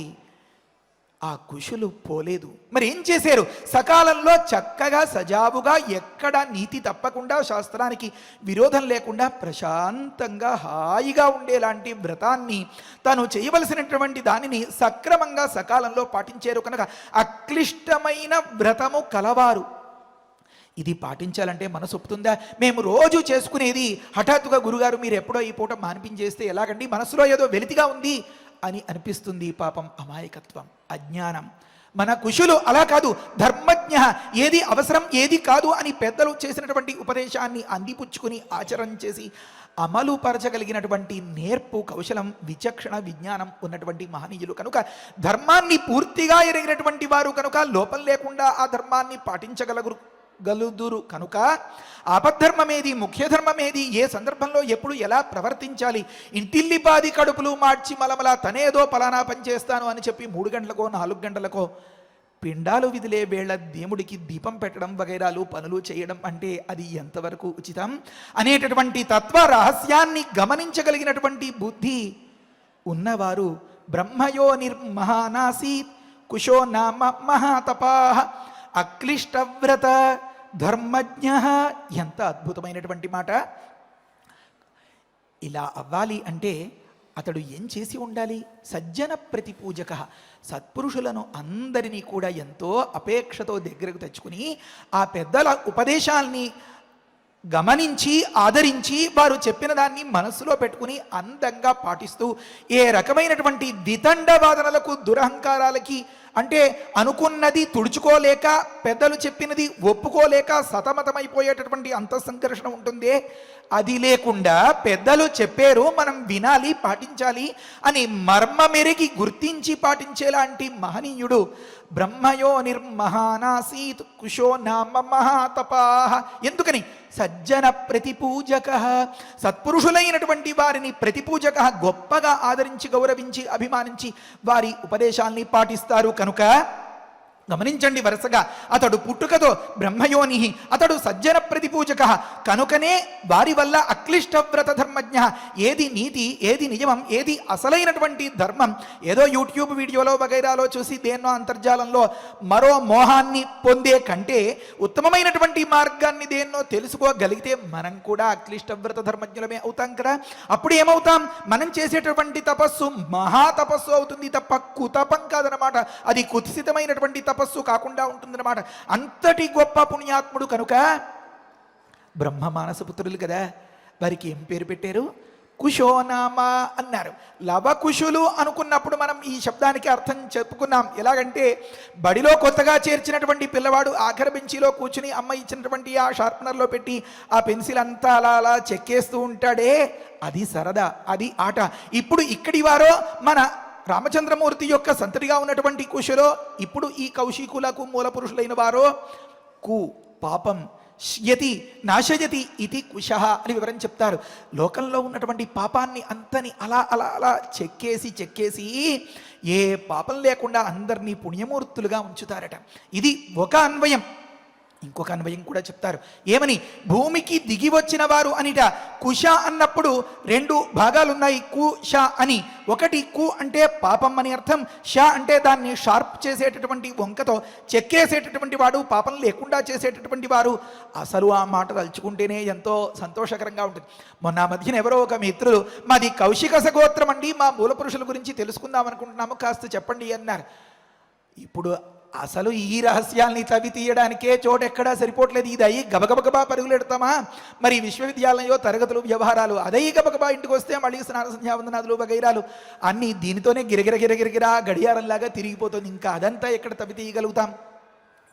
ఆ కుశులు పోలేదు. మరి ఏం చేశారు? సకాలంలో చక్కగా సజావుగా ఎక్కడ నీతి తప్పకుండా, శాస్త్రానికి విరోధం లేకుండా ప్రశాంతంగా హాయిగా ఉండేలాంటి వ్రతాన్ని, తను చేయవలసినటువంటి దానిని సక్రమంగా సకాలంలో పాటించారు. కనుక అక్లిష్టమైన వ్రతము కలవారు. ఇది పాటించాలంటే మనసు ఒప్పుతుందా? మేము రోజు చేసుకునేది హఠాత్తుగా గురుగారు మీరు ఎప్పుడో ఈ పూట మానిపించేస్తే ఎలాగండి, మనసులో ఏదో వెలితిగా ఉంది అని అనిపిస్తుంది. పాపం అమాయకత్వం, అజ్ఞానం. మన కుశులు అలా కాదు. ధర్మజ్ఞ, ఏది అవసరం ఏది కాదు అని పెద్దలు చేసినటువంటి ఉపదేశాన్ని అందిపుచ్చుకుని ఆచరణ చేసి అమలు పరచగలిగినటువంటి నేర్పు, కౌశలం, విచక్షణ, విజ్ఞానం ఉన్నటువంటి మహనీయులు. కనుక ధర్మాన్ని పూర్తిగా ఎరిగినటువంటి వారు కనుక లోపం లేకుండా ఆ ధర్మాన్ని పాటించగలుగుదురు. కనుక ఆపద్ధర్మమేది, ముఖ్యధర్మమేది, ఏ సందర్భంలో ఎప్పుడు ఎలా ప్రవర్తించాలి, ఇంటిల్లిపాది కడుపులు మార్చి మలమలా తనేదో పలానా పని చేస్తాను అని చెప్పి 3 గంటలకో 4 గంటలకో పిండాలు విదిలే వేళ దేవుడికి దీపం పెట్టడం వగైరాలు పనులు చేయడం అంటే అది ఎంతవరకు ఉచితం అనేటటువంటి తత్వ రహస్యాన్ని గమనించగలిగినటువంటి బుద్ధి ఉన్నవారు బ్రహ్మయో నిర్మహానాసీత్ కుశో నామ మహాతపాః అక్లిష్టవ్రత ధర్మజ్ఞ. ఎంత అద్భుతమైనటువంటి మాట! ఇలా అవ్వాలి అంటే అతడు ఏం చేసి ఉండాలి? సజ్జన ప్రతిపూజక, సత్పురుషులను అందరినీ కూడా ఎంతో అపేక్షతో దగ్గరకు తెచ్చుకుని ఆ పెద్దల ఉపదేశాల్ని గమనించి ఆదరించి వారు చెప్పిన దాన్ని మనసులో పెట్టుకుని అందంగా పాటిస్తూ ఏ రకమైనటువంటి వితండ వాదనలకు దురహంకారాలకి అంటే అనుకున్నది తుడుచుకోలేక పెద్దలు చెప్పినది ఒప్పుకోలేక సతమతమైపోయేటటువంటి అంతఃసంకర్షణ ఉంటుందే అది లేకుండా పెద్దలు చెప్పారు మనం వినాలి పాటించాలి అని మర్మమెరిగి గుర్తించి పాటించేలాంటి మహనీయుడు బ్రహ్మయో నిర్మహానాసీత్ కుశో నామ మహాతపాః. ఎందుకని సజ్జన ప్రతిపూజక, సత్పురుషులైనటువంటి వారిని ప్రతిపూజక, గొప్పగా ఆదరించి గౌరవించి అభిమానించి వారి ఉపదేశాల్ని పాటిస్తారు కనుక గమనించండి వరుసగా అతడు పుట్టుకతో బ్రహ్మయోని, అతడు సజ్జన ప్రతిపూజక కనుకనే వారి వల్ల అక్లిష్ట వ్రత ధర్మజ్ఞ, ఏది నీతి ఏది నిజమం ఏది అసలైనటువంటి ధర్మం ఏదో యూట్యూబ్ వీడియోలో వగైరాలో చూసి దేన్నో అంతర్జాలంలో మరో మోహాన్ని పొందే కంటే ఉత్తమమైనటువంటి మార్గాన్ని దేన్నో తెలుసుకోగలిగితే మనం కూడా అక్లిష్ట వ్రత ధర్మజ్ఞులమే అవుతాం కదా. అప్పుడు ఏమవుతాం, మనం చేసేటటువంటి తపస్సు మహాతపస్సు అవుతుంది తప్ప కుతపం కాదనమాట. అది కుత్సితమైనటువంటి తపస్సు కాకుండా ఉంటుందన్నమాట. అంతటి గొప్ప పుణ్యాత్ముడు కనుక బ్రహ్మ మానసపుత్రులు కదా, వారికి ఏం పేరు పెట్టారు, కుశోనామ అన్నారు. లవకుశులు అనుకున్నప్పుడు మనం ఈ శబ్దానికి అర్థం చెప్పుకున్నాం. ఎలాగంటే బడిలో కొత్తగా చేర్చినటువంటి పిల్లవాడు ఆఖరి బెంచీలో కూర్చుని అమ్మ ఇచ్చినటువంటి ఆ షార్ప్నర్లో పెట్టి ఆ పెన్సిల్ అంతా అలా అలా చెక్కేస్తూ ఉంటాడే, అది సరదా, అది ఆట. ఇప్పుడు ఇక్కడి వారో మన రామచంద్రమూర్తి యొక్క సంతతిగా ఉన్నటువంటి కుశలో ఇప్పుడు ఈ కౌశికులకు మూల పురుషులైన వారో కు పాపం ష్యతి నాశయతి ఇది కుశః అని వివరం చెప్తారు. లోకంలో ఉన్నటువంటి పాపాన్ని అంతని అలా అలా అలా చెక్కేసి ఏ పాపం లేకుండా అందరినీ పుణ్యమూర్తులుగా ఉంచుతారట. ఇది ఒక అన్వయం. ఇంకొక అన్వయం కూడా చెప్తారు. ఏమని, భూమికి దిగి వచ్చిన వారు అనిట. కుశ అన్నప్పుడు రెండు భాగాలున్నాయి, కు ష అని. ఒకటి కు అంటే పాపం అని అర్థం, ష అంటే దాన్ని షార్ప్ చేసేటటువంటి వంకతో చెక్కేసేటటువంటి వాడు, పాపం లేకుండా చేసేటటువంటి వారు. అసలు ఆ మాట తలుచుకుంటేనే ఎంతో సంతోషకరంగా ఉంటుంది. మొన్న మధ్యన ఎవరో ఒక మిత్రులు మాది కౌశిక సగోత్రం అండి, మా మూల పురుషుల గురించి తెలుసుకుందాం అనుకుంటున్నాము, కాస్త చెప్పండి అన్నారు. ఇప్పుడు అసలు ఈ రహస్యాల్ని తవ్వి తీయడానికే చోటెక్కడా సరిపోవట్లేదు. ఇది అయ్యి గబగబగబా పరుగులు ఎడతామా, మరి విశ్వవిద్యాలయంలో తరగతులు వ్యవహారాలు అదయ్యి గబగబా ఇంటికి వస్తే మళ్ళీ స్నాన సంధ్యావందనాదులు వగైరాలు అన్నీ దీనితోనే గిరగిరగిరగిరగిరా గడియారంలాగా తిరిగిపోతుంది. ఇంకా అదంతా ఎక్కడ తవ్వి తీయగలుగుతాం?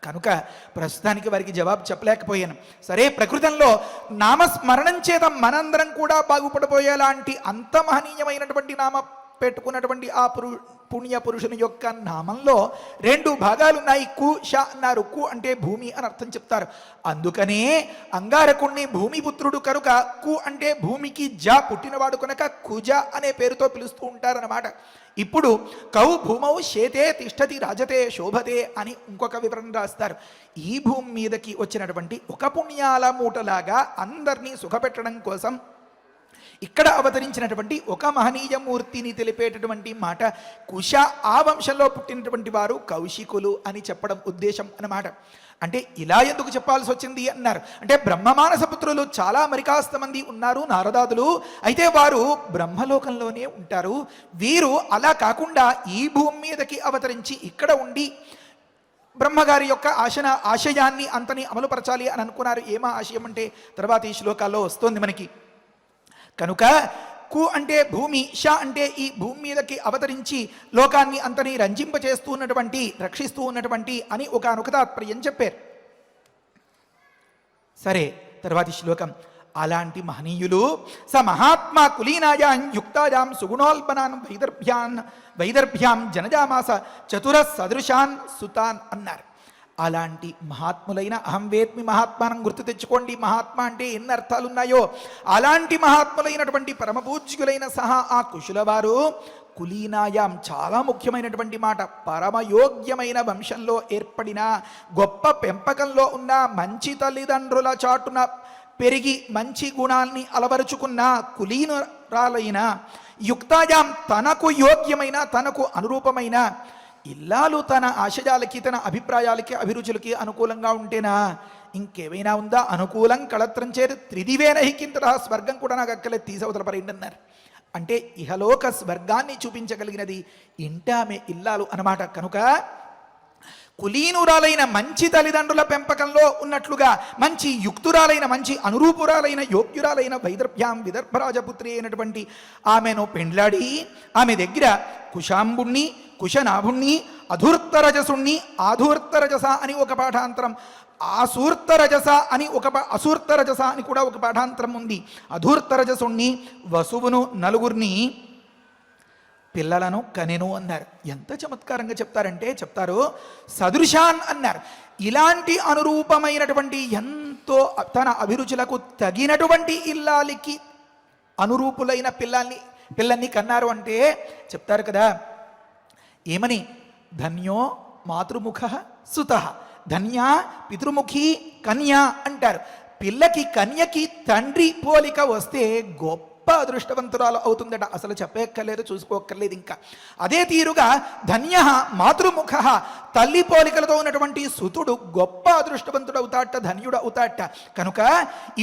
కనుక ప్రస్తుతానికి వారికి జవాబు చెప్పలేకపోయాను. సరే, ప్రకృతంలో నామస్మరణం చేత మనందరం కూడా బాగుపడిపోయేలాంటి అంత మహనీయమైనటువంటి నామ పెట్టుకున్నటువంటి ఆ పుణ్య పురుషుని యొక్క నామంలో రెండు భాగాలున్నాయి. కు ష అన్నారు. కు అంటే భూమి అని అర్థం చెప్తారు. అందుకనే అంగారకుణ్ణి భూమిపుత్రుడు కనుక కు అంటే భూమికి జ పుట్టినవాడు కనుక కుజ అనే పేరుతో పిలుస్తూ ఉంటారన్నమాట. ఇప్పుడు కౌ భూమౌ శేతే తిష్టతి రాజతే శోభతే అని ఇంకొక వివరణ రాస్తారు. ఈ భూమి మీదకి వచ్చినటువంటి ఒక పుణ్యాల మూటలాగా అందరినీ సుఖపెట్టడం కోసం ఇక్కడ అవతరించినటువంటి ఒక మహనీయ మూర్తిని తెలిపేటటువంటి మాట కుశ. ఆ వంశంలో పుట్టినటువంటి వారు కౌశికులు అని చెప్పడం ఉద్దేశం అన్నమాట. అంటే ఇలా ఎందుకు చెప్పాల్సి వచ్చింది అన్నారు అంటే బ్రహ్మమానస పుత్రులు చాలా మరికాస్త మంది ఉన్నారు, నారదాదులు. అయితే వారు బ్రహ్మలోకంలోనే ఉంటారు. వీరు అలా కాకుండా ఈ భూమి మీదకి అవతరించి ఇక్కడ ఉండి బ్రహ్మగారి యొక్క ఆశయాన్ని అంతని అమలుపరచాలి అని అనుకున్నారు. ఏమా ఆశయం అంటే తర్వాత ఈ శ్లోకాల్లో వస్తోంది మనకి. కనుక కు అంటే భూమి, ష అంటే ఈ భూమి మీదకి అవతరించి లోకాన్ని అంతని రంజింపచేస్తూ ఉన్నటువంటి, రక్షిస్తూ ఉన్నటువంటి అని ఒకనొక తాత్పర్యం చెప్పారు. సరే, తర్వాతి శ్లోకం. అలాంటి మహనీయులు స మహాత్మా కులీనాయాం యుక్తాయాం సుగుణోల్పనాన్ వైదర్భ్యాం జనజామాస చతుర సదృశాన్ సుతాన్ అన్నారు. అలాంటి మహాత్ములైన అహం వేత్మి మహాత్మానం గుర్తు తెచ్చుకోండి. మహాత్మ అంటే ఎన్ని అర్థాలు ఉన్నాయో అలాంటి మహాత్ములైనటువంటి పరమపూజ్యులైన సహా ఆ కుశుల వారు కులీనాయాం చాలా ముఖ్యమైనటువంటి మాట, పరమయోగ్యమైన వంశంలో ఏర్పడిన గొప్ప పెంపకంలో ఉన్న మంచి తల్లిదండ్రుల చాటున పెరిగి మంచి గుణాల్ని అలవరుచుకున్న కులీనురాలైన యుక్తాయాం తనకు యోగ్యమైన తనకు అనురూపమైన ఇల్లాలు తన ఆశయాలకి తన అభిప్రాయాలకి అభిరుచులకి అనుకూలంగా ఉంటేనా ఇంకేమైనా ఉందా? అనుకూలం కళత్రం చేరు త్రిదివేన హికింతర, స్వర్గం కూడా నాకు అక్కలే తీసవతల పరిండి అన్నారు. అంటే ఇహలోక స్వర్గాన్ని చూపించగలిగినది ఇంటామె ఇల్లాలు అన్నమాట. కనుక కులీనురాలైన మంచి తల్లిదండ్రుల పెంపకంలో ఉన్నట్లుగా మంచి యుక్తురాలైన మంచి అనురూపురాలైన యోగ్యురాలైన వైదర్భ్యాం విదర్భరాజపుత్రి అయినటువంటి ఆమెను పెండ్లాడి ఆమె దగ్గర కుశాంబుణ్ణి కుశనాభుణ్ణి అధూర్తరజసుణ్ణి ఆధూర్తరజస అని ఒక పాఠాంతరం, ఆసూర్తరజస అని అసూర్తరజస అని కూడా ఒక పాఠాంతరం ఉంది. అధూర్తరజసుణ్ణి వసువును నలుగురిని పిల్లలను కనెను అన్నారు. ఎంత చమత్కారంగా చెప్తారు సదృశాన్ అన్నారు. ఇలాంటి అనురూపమైనటువంటి ఎంతో తన అభిరుచులకు తగినటువంటి ఇల్లాలికి అనురూపులైన పిల్లల్ని కన్నారు అంటే చెప్తారు కదా ఏమని, ధన్యో మాతృముఖ సుత, ధన్య పితృముఖి కన్య అంటారు. పిల్లకి కన్యకి తండ్రి పోలిక వస్తే గొప్ప అదృష్టవంతురాలు అవుతుందట. అసలు చెప్పక్కర్లేదు, చూసుకోక్కర్లేదు. ఇంకా అదే తీరుగా ధన్య మాతృముఖ, తల్లి పోలికలతో ఉన్నటువంటి సుతుడు గొప్ప అదృష్టవంతుడు అవుతాట, ధన్యుడు అవుతాట. కనుక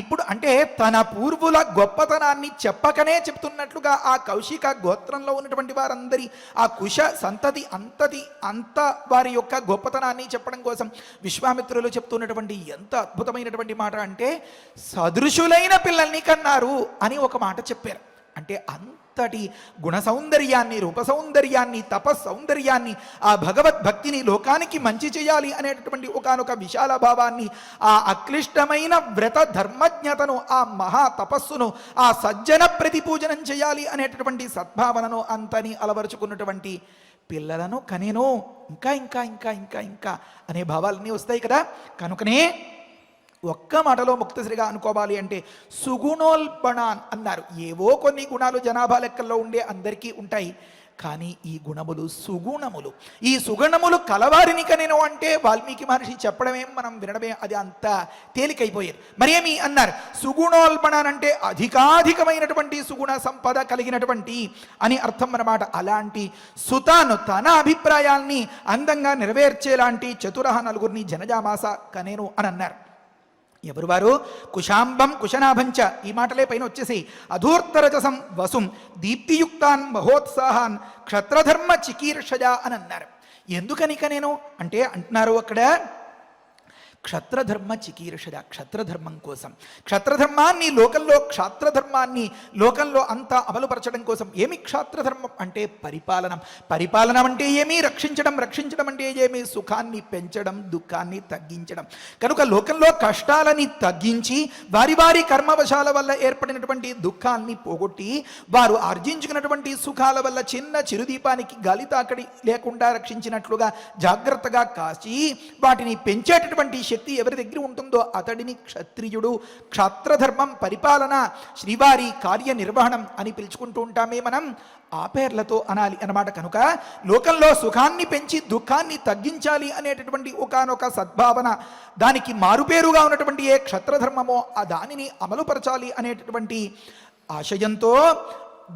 ఇప్పుడు అంటే తన పూర్వుల గొప్పతనాన్ని చెప్పకనే చెప్తున్నట్లుగా ఆ కౌశిక గోత్రంలో ఉన్నటువంటి వారందరి ఆ కుశ సంతతి అంత వారి యొక్క గొప్పతనాన్ని చెప్పడం కోసం విశ్వామిత్రులు చెప్తున్నటువంటి ఎంత అద్భుతమైనటువంటి మాట అంటే సదృశులైన పిల్లల్ని కన్నారు అని ఒక మాట చెప్పారు. అంటే అంతటి గుణ సౌందర్యాన్ని, రూప సౌందర్యాన్ని, తపస్సౌందర్యాన్ని, ఆ భగవద్భక్తిని, లోకానికి మంచి చేయాలి అనేటటువంటి ఒకానొక విశాల భావాన్ని, ఆ అక్లిష్టమైన వ్రత ధర్మజ్ఞతను, ఆ మహా తపస్సును, ఆ సజ్జన ప్రతిపూజనం చేయాలి అనేటటువంటి సద్భావనను అంతని అలవరుచుకున్నటువంటి పిల్లలను కనేను. ఇంకా ఇంకా ఇంకా ఇంకా ఇంకా అనే భావాలన్నీ వస్తాయి కదా. కనుకనే ఒక్క మాటలో ముక్తశ్రీగా అనుకోవాలి అంటే సుగుణోల్బణాన్ అన్నారు. ఏవో కొన్ని గుణాలు జనాభా లెక్కల్లో ఉండే అందరికీ ఉంటాయి, కానీ ఈ గుణములు సుగుణములు. ఈ సుగుణములు కలవారిని కనేను అంటే వాల్మీకి మహర్షి చెప్పడమే మనం వినడమే అది అంత తేలికైపోయేది. మరేమి అన్నారు, సుగుణోల్బణాన్ అంటే అధికాధికమైనటువంటి సుగుణ సంపద కలిగినటువంటి అని అర్థం అన్నమాట. అలాంటి సుతాను తన అభిప్రాయాల్ని అందంగా నెరవేర్చేలాంటి చతురహ నలుగురిని జనజామాస కనేను అని అన్నారు. ఎవరు వారు? కుశాంబం కుశనాభంచ, ఈ మాటలే పైన వచ్చేసి అధూర్తరజసం వసుం దీప్తియుక్తాన్ మహోత్సాహాన్ క్షత్రధర్మ చికీర్షజ అని అన్నారు. ఎందుకనిక నేను అంటే అంటున్నారు అక్కడ క్షత్రధర్మ చికీర్షద, క్షత్రధర్మం కోసం, క్షత్రధర్మాన్ని లోకంలో, క్షాత్రధర్మాన్ని లోకంలో అంతా అమలుపరచడం కోసం. ఏమి క్షాత్రధర్మం అంటే పరిపాలనం. పరిపాలనం అంటే ఏమి? రక్షించడం. రక్షించడం అంటే ఏమి? సుఖాన్ని పెంచడం, దుఃఖాన్ని తగ్గించడం. కనుక లోకంలో కష్టాలని తగ్గించి వారి వారి కర్మవశాల వల్ల ఏర్పడినటువంటి దుఃఖాన్ని పోగొట్టి వారు ఆర్జించుకున్నటువంటి సుఖాల వల్ల చిన్న చిరుదీపానికి గాలి తాకడి లేకుండా రక్షించినట్లుగా జాగ్రత్తగా కాచి వాటిని పెంచేటటువంటి శక్తి ఎవరి దగ్గర ఉంటుందో అతడిని క్షత్రియుడు, క్షాత్రధర్మం, పరిపాలన, శ్రీవారి కార్యనిర్వహణం అని పిలుచుకుంటూ ఉంటామే మనం. ఆ పేర్లతో అనాలి అన్నమాట. కనుక లోకంలో సుఖాన్ని పెంచి దుఃఖాన్ని తగ్గించాలి అనేటటువంటి ఒకానొక సద్భావన, దానికి మారుపేరుగా ఉన్నటువంటి ఏ క్షత్రధర్మమో ఆ దానిని అమలుపరచాలి అనేటటువంటి ఆశయంతో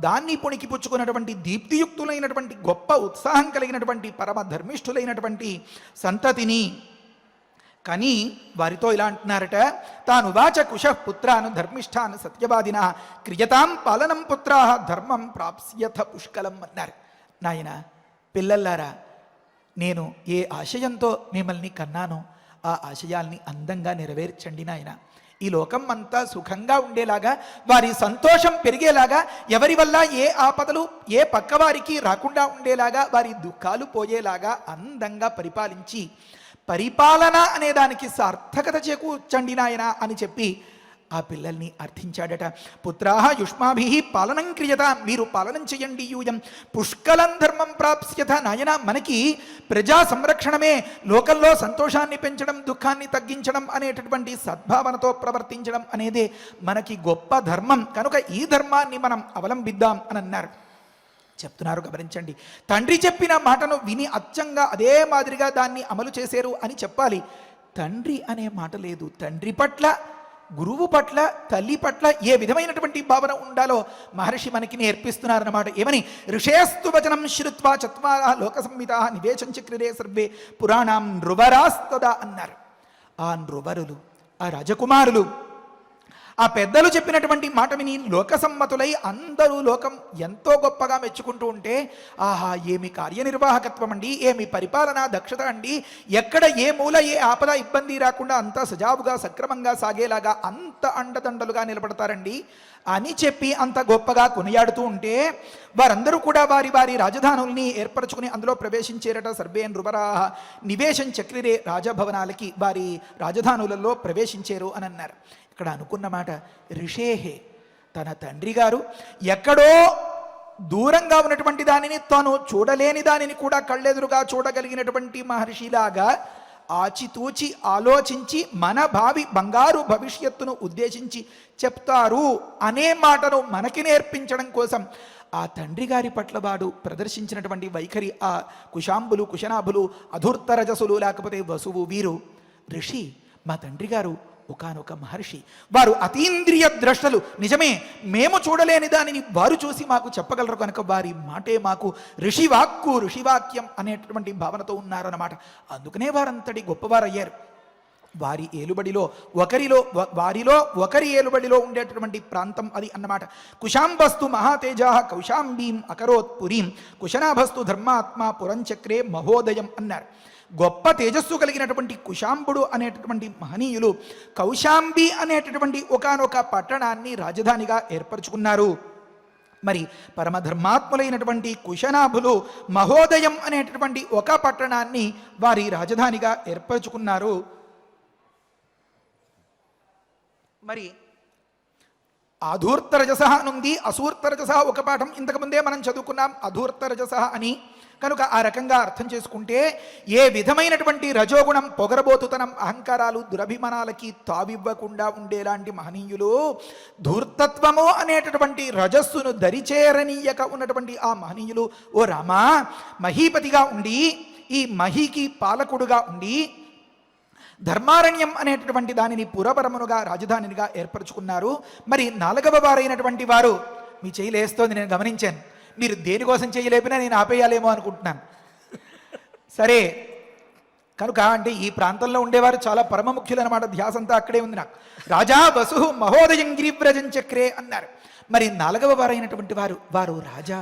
దాన్ని పుణికిపుచ్చుకున్నటువంటి దీప్తియుక్తులైనటువంటి గొప్ప ఉత్సాహం కలిగినటువంటి పరమ ధర్మిష్ఠులైనటువంటి సంతతిని కానీ వారితో ఇలా అంటున్నారట, తాను వాచ కుశ పుత్రాను ధర్మిష్ఠాన్ సత్యవాదిన క్రియతాం పాలనం పుత్రా ధర్మం ప్రాప్స్యథ పుష్కలం అన్నారు. నాయన పిల్లల్లారా, నేను ఏ ఆశయంతో మిమ్మల్ని కన్నానో ఆ ఆశయాల్ని అందంగా నెరవేర్చండి నాయన. ఈ లోకం అంతా సుఖంగా ఉండేలాగా, వారి సంతోషం పెరిగేలాగా, ఎవరి వల్ల ఏ ఆపదలు ఏ పక్కవారికి రాకుండా ఉండేలాగా, వారి దుఃఖాలు పోయేలాగా అందంగా పరిపాలించి పరిపాలన అనే దానికి సార్థకత చేకూర్చండి నాయన అని చెప్పి ఆ పిల్లల్ని అర్థించాడట. పుత్రాహ యుష్మాభి పాలనం క్రియత, మీరు పాలనం చేయండి. యూయం పుష్కలం ధర్మం ప్రాప్స్యత, నాయన మనకి ప్రజా సంరక్షణమే, లోకంలో సంతోషాన్ని పెంచడం, దుఃఖాన్ని తగ్గించడం అనేటటువంటి సద్భావనతో ప్రవర్తించడం అనేదే మనకి గొప్ప ధర్మం. కనుక ఈ ధర్మాన్ని మనం అవలంబిద్దాం అని అన్నారు. చెప్తున్నారు, గమనించండి. తండ్రి చెప్పిన మాటను విని అచ్చంగా అదే మాదిరిగా దాన్ని అమలు చేశారు అని చెప్పాలి. తండ్రి అనే మాట లేదు. తండ్రి పట్ల, గురువు పట్ల, తల్లి పట్ల ఏ విధమైనటువంటి భావన ఉండాలో మహర్షి మనకి నేర్పిస్తున్నారన్నమాట. ఏమని? ఋషేస్తు వచనం శ్రుత్వా చత్వార లోక సంహితా నివేశంచక్రిరే సర్వే పురాణం నృవరాస్తదా అన్నారు. ఆ నృవరులు, ఆ రాజకుమారులు, ఆ పెద్దలు చెప్పినటువంటి మాట విని లోకసమ్మతులై అందరూ లోకం ఎంతో గొప్పగా మెచ్చుకుంటూ ఉంటే, ఆహా ఏమి కార్యనిర్వాహకత్వం అండి, ఏమి పరిపాలనా దక్షత అండి, ఎక్కడ ఏ మూల ఏ ఆపద ఇబ్బంది రాకుండా అంతా సజావుగా సక్రమంగా సాగేలాగా అంత అండదండలుగా నిలబడతారండి అని చెప్పి అంత గొప్పగా కొనియాడుతూ ఉంటే, వారందరూ కూడా వారి వారి రాజధానుల్ని ఏర్పరచుకుని అందులో ప్రవేశించేరట. సర్వే నృపరాహ నివేశం చక్రిరే రాజభవనాలకి వారి రాజధానులలో ప్రవేశించారు అని అన్నారు. ఇక్కడ అనుకున్న మాట, ఋషేహే తన తండ్రి గారు ఎక్కడో దూరంగా ఉన్నటువంటి దానిని, తాను చూడలేని దానిని కూడా కళ్ళెదురుగా చూడగలిగినటువంటి మహర్షిలాగా ఆచితూచి ఆలోచించి మన భావి బంగారు భవిష్యత్తును ఉద్దేశించి చెప్తారు అనే మాటను మనకి నేర్పించడం కోసం ఆ తండ్రి గారి పట్ల వాడు ప్రదర్శించినటువంటి వైఖరి, ఆ కుశాంబులు కుశనాభులు అధూర్తరజసులు లేకపోతే వసువు వీరు ఋషి, మా తండ్రి గారు ఒకానొక మహర్షి, వారు అతీంద్రియ ద్రష్టలు. నిజమే, మేము చూడలేని దానిని వారు చూసి మాకు చెప్పగలరు కనుక వారి మాటే మాకు ఋషివాక్కు ఋషివాక్యం అనేటటువంటి భావనతో ఉన్నారన్నమాట. అందుకనే వారంతటి గొప్పవారయ్యారు. వారి ఏలుబడిలో వారిలో ఒకరి ఏలుబడిలో ఉండేటటువంటి ప్రాంతం అది అన్నమాట. కుశాంబస్తు మహాతేజ కౌశాంబీం అకరోత్ పురీం కుశనాభస్తు ధర్మాత్మ పురంచక్రే మహోదయం అన్నారు. గొప్ప తేజస్సు కలిగినటువంటి కుశాంబుడు అనేటటువంటి మహనీయులు కౌశాంబి అనేటటువంటి ఒకానొక పట్టణాన్ని రాజధానిగా ఏర్పరచుకున్నారు. మరి పరమధర్మాత్ములైనటువంటి కుశనాభులు మహోదయం అనేటటువంటి ఒక పట్టణాన్ని వారి రాజధానిగా ఏర్పరచుకున్నారు. మరి అధూర్తరజస నుండి అసూర్తరజస ఒక పాఠం ఇంతకుముందే మనం చదువుకున్నాం, అధూర్తరజస అని. కనుక ఆ రకంగా అర్థం చేసుకుంటే ఏ విధమైనటువంటి రజోగుణం, పొగరబోతుతనం, అహంకారాలు, దురభిమానాలకి తావివ్వకుండా ఉండేలాంటి మహనీయులు, ధూర్తత్వము అనేటటువంటి రజస్సును దరిచేరనీయక ఉన్నటువంటి ఆ మహనీయులు ఓ రామా మహీపతిగా ఉండి, ఈ మహీకి పాలకుడుగా ఉండి ధర్మారణ్యం అనేటటువంటి దానిని పురపరమునుగా రాజధానిగా ఏర్పరచుకున్నారు. మరి నాలుగవ వారైనటువంటి వారు, మీ చేయి లేస్తోంది నేను గమనించాను, మీరు దేనికోసం చేయలేపినా నేను ఆపేయాలేమో అనుకుంటున్నాను. సరే, కనుక అంటే ఈ ప్రాంతంలో ఉండేవారు చాలా పరమ ముఖ్యులు అనమాట. ధ్యాస అంతా అక్కడే ఉంది నాకు. రాజా వసు మహోదయం గిరివ్రజం చక్రే అన్నారు. మరి నాలుగవ వారైనటువంటి వారు రాజా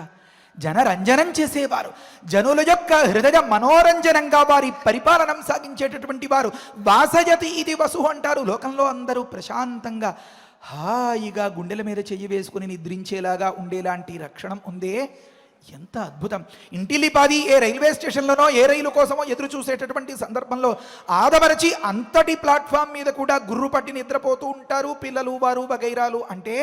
జనరంజనం చేసేవారు, జనుల యొక్క హృదయ మనోరంజనంగా వారి పరిపాలనం సాగించేటటువంటి వారు. వాసయతి ఇది వసు అంటారు. లోకంలో అందరూ ప్రశాంతంగా హాయిగా గుండెల మీద చెయ్యి వేసుకుని నిద్రించేలాగా ఉండేలాంటి రక్షణం ఉందే, ఎంత అద్భుతం. ఇంటిల్లిపాది ఏ రైల్వే స్టేషన్లోనో ఏ రైలు కోసమో ఎదురు చూసేటటువంటి సందర్భంలో ఆదమరచి అంతటి ప్లాట్ఫామ్ మీద కూడా గుర్రు పట్టి నిద్రపోతూ ఉంటారు పిల్లలు, వారు వగైరాలు. అంటే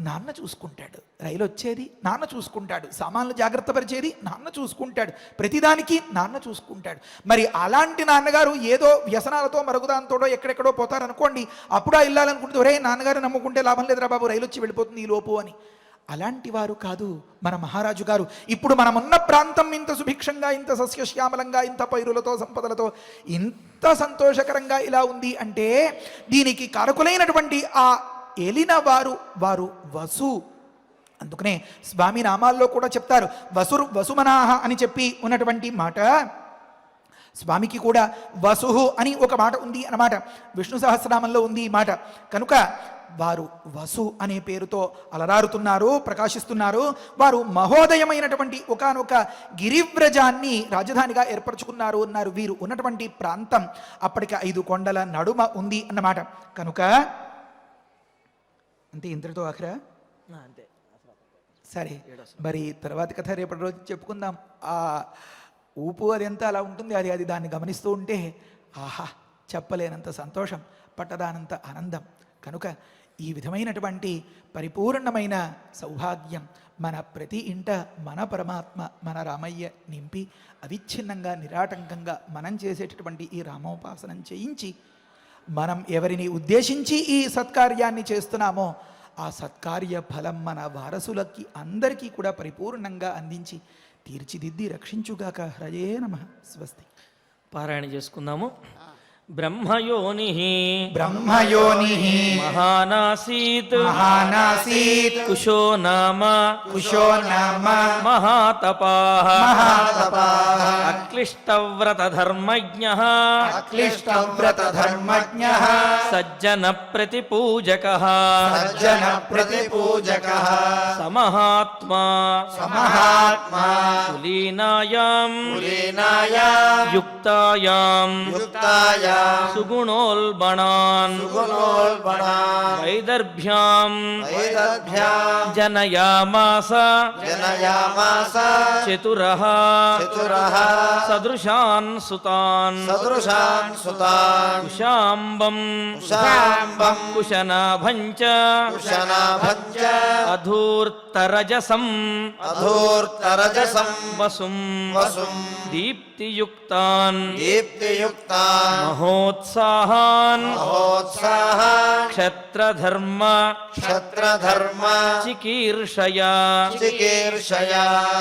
నాన్న చూసుకుంటాడు, రైలు వచ్చేది నాన్న చూసుకుంటాడు, సామాన్లు జాగ్రత్త పరిచేది నాన్న చూసుకుంటాడు, ప్రతిదానికి నాన్న చూసుకుంటాడు. మరి అలాంటి నాన్నగారు ఏదో వ్యసనాలతో మరుగుదాంతోడో ఎక్కడెక్కడో పోతారనుకోండి, అప్పుడు వెళ్ళాలనుకుంటే ఒరే నాన్నగారు నమ్ముకుంటే లాభం లేదురా బాబు, రైలు వచ్చి వెళ్ళిపోతుంది ఈ లోపు అని. అలాంటి వారు కాదు మన మహారాజు గారు. ఇప్పుడు మనమున్న ప్రాంతం ఇంత సుభిక్షంగా, ఇంత సస్యశ్యామలంగా, ఇంత పైరులతో సంపదలతో ఇంత సంతోషకరంగా ఇలా ఉంది అంటే దీనికి కారకులైనటువంటి ఆ ఏలిన వారు వసు. అందుకనే స్వామి నామాల్లో కూడా చెప్తారు వసుమనాహ అని చెప్పి ఉన్నటువంటి మాట. స్వామికి కూడా వసుహు అని ఒక మాట ఉంది అన్నమాట, విష్ణు సహస్రనామంలో ఉంది ఈ మాట. కనుక వారు వసు అనే పేరుతో అలరారుతున్నారు, ప్రకాశిస్తున్నారు. వారు మహోదయమైనటువంటి ఒకానొక గిరివ్రజాన్ని రాజధానిగా ఏర్పరచుకున్నారు అన్నారు. వీరు ఉన్నటువంటి ప్రాంతం అప్పటికి 5 కొండల నడుమ ఉంది అన్నమాట. కనుక అంతే, ఇంతటితో ఆఖరా అంతే. సరే, మరి తర్వాతి కథ రేపటి రోజు చెప్పుకుందాం. ఆ ఊపు అదంతా అలా ఉంటుంది. అది దాన్ని గమనిస్తూ ఉంటే ఆహా చెప్పలేనంత సంతోషం, పట్టదానంత ఆనందం. కనుక ఈ విధమైనటువంటి పరిపూర్ణమైన సౌభాగ్యం మన ప్రతి ఇంట మన పరమాత్మ మన రామయ్య నింపి అవిచ్ఛిన్నంగా నిరాటంకంగా మనం చేసేటటువంటి ఈ రామోపాసనం చేయించి, మనం ఎవరిని ఉద్దేశించి ఈ సత్కార్యాన్ని చేస్తున్నామో ఆ సత్కార్య ఫలం మన వారసులకి అందరికీ కూడా పరిపూర్ణంగా అందించి తీర్చిదిద్ది రక్షించుగాక. హరయే నమః. స్వస్తి. పారాయణ చేసుకుందాము. బ్రహ్మయోనిః బ్రహ్మయోనిః మహానాసీత్ మహానాసీత్ కుశో నామ మహాతపాః మహాతపాః అక్లిష్టవ్రతధర్మజ్ఞః అక్లిష్టవ్రతధర్మజ్ఞః సజ్జన ప్రతిపూజకః సజ్జన ప్రతిపూజకః సమహాత్మా సమహాత్మా కులీనాయాం యుక్తాయాం సుగుణోల్బణాన్ వైదర్భ్యాం జనయామాస చతురః సదృశాన్ సుతాన్ కుశాంబం కుశనాభం చ అధూర్తరజసం వసుం దీప్తియుక్తాన్ మహోత్సాహాన్ క్షత్రధర్మ చికీర్షయా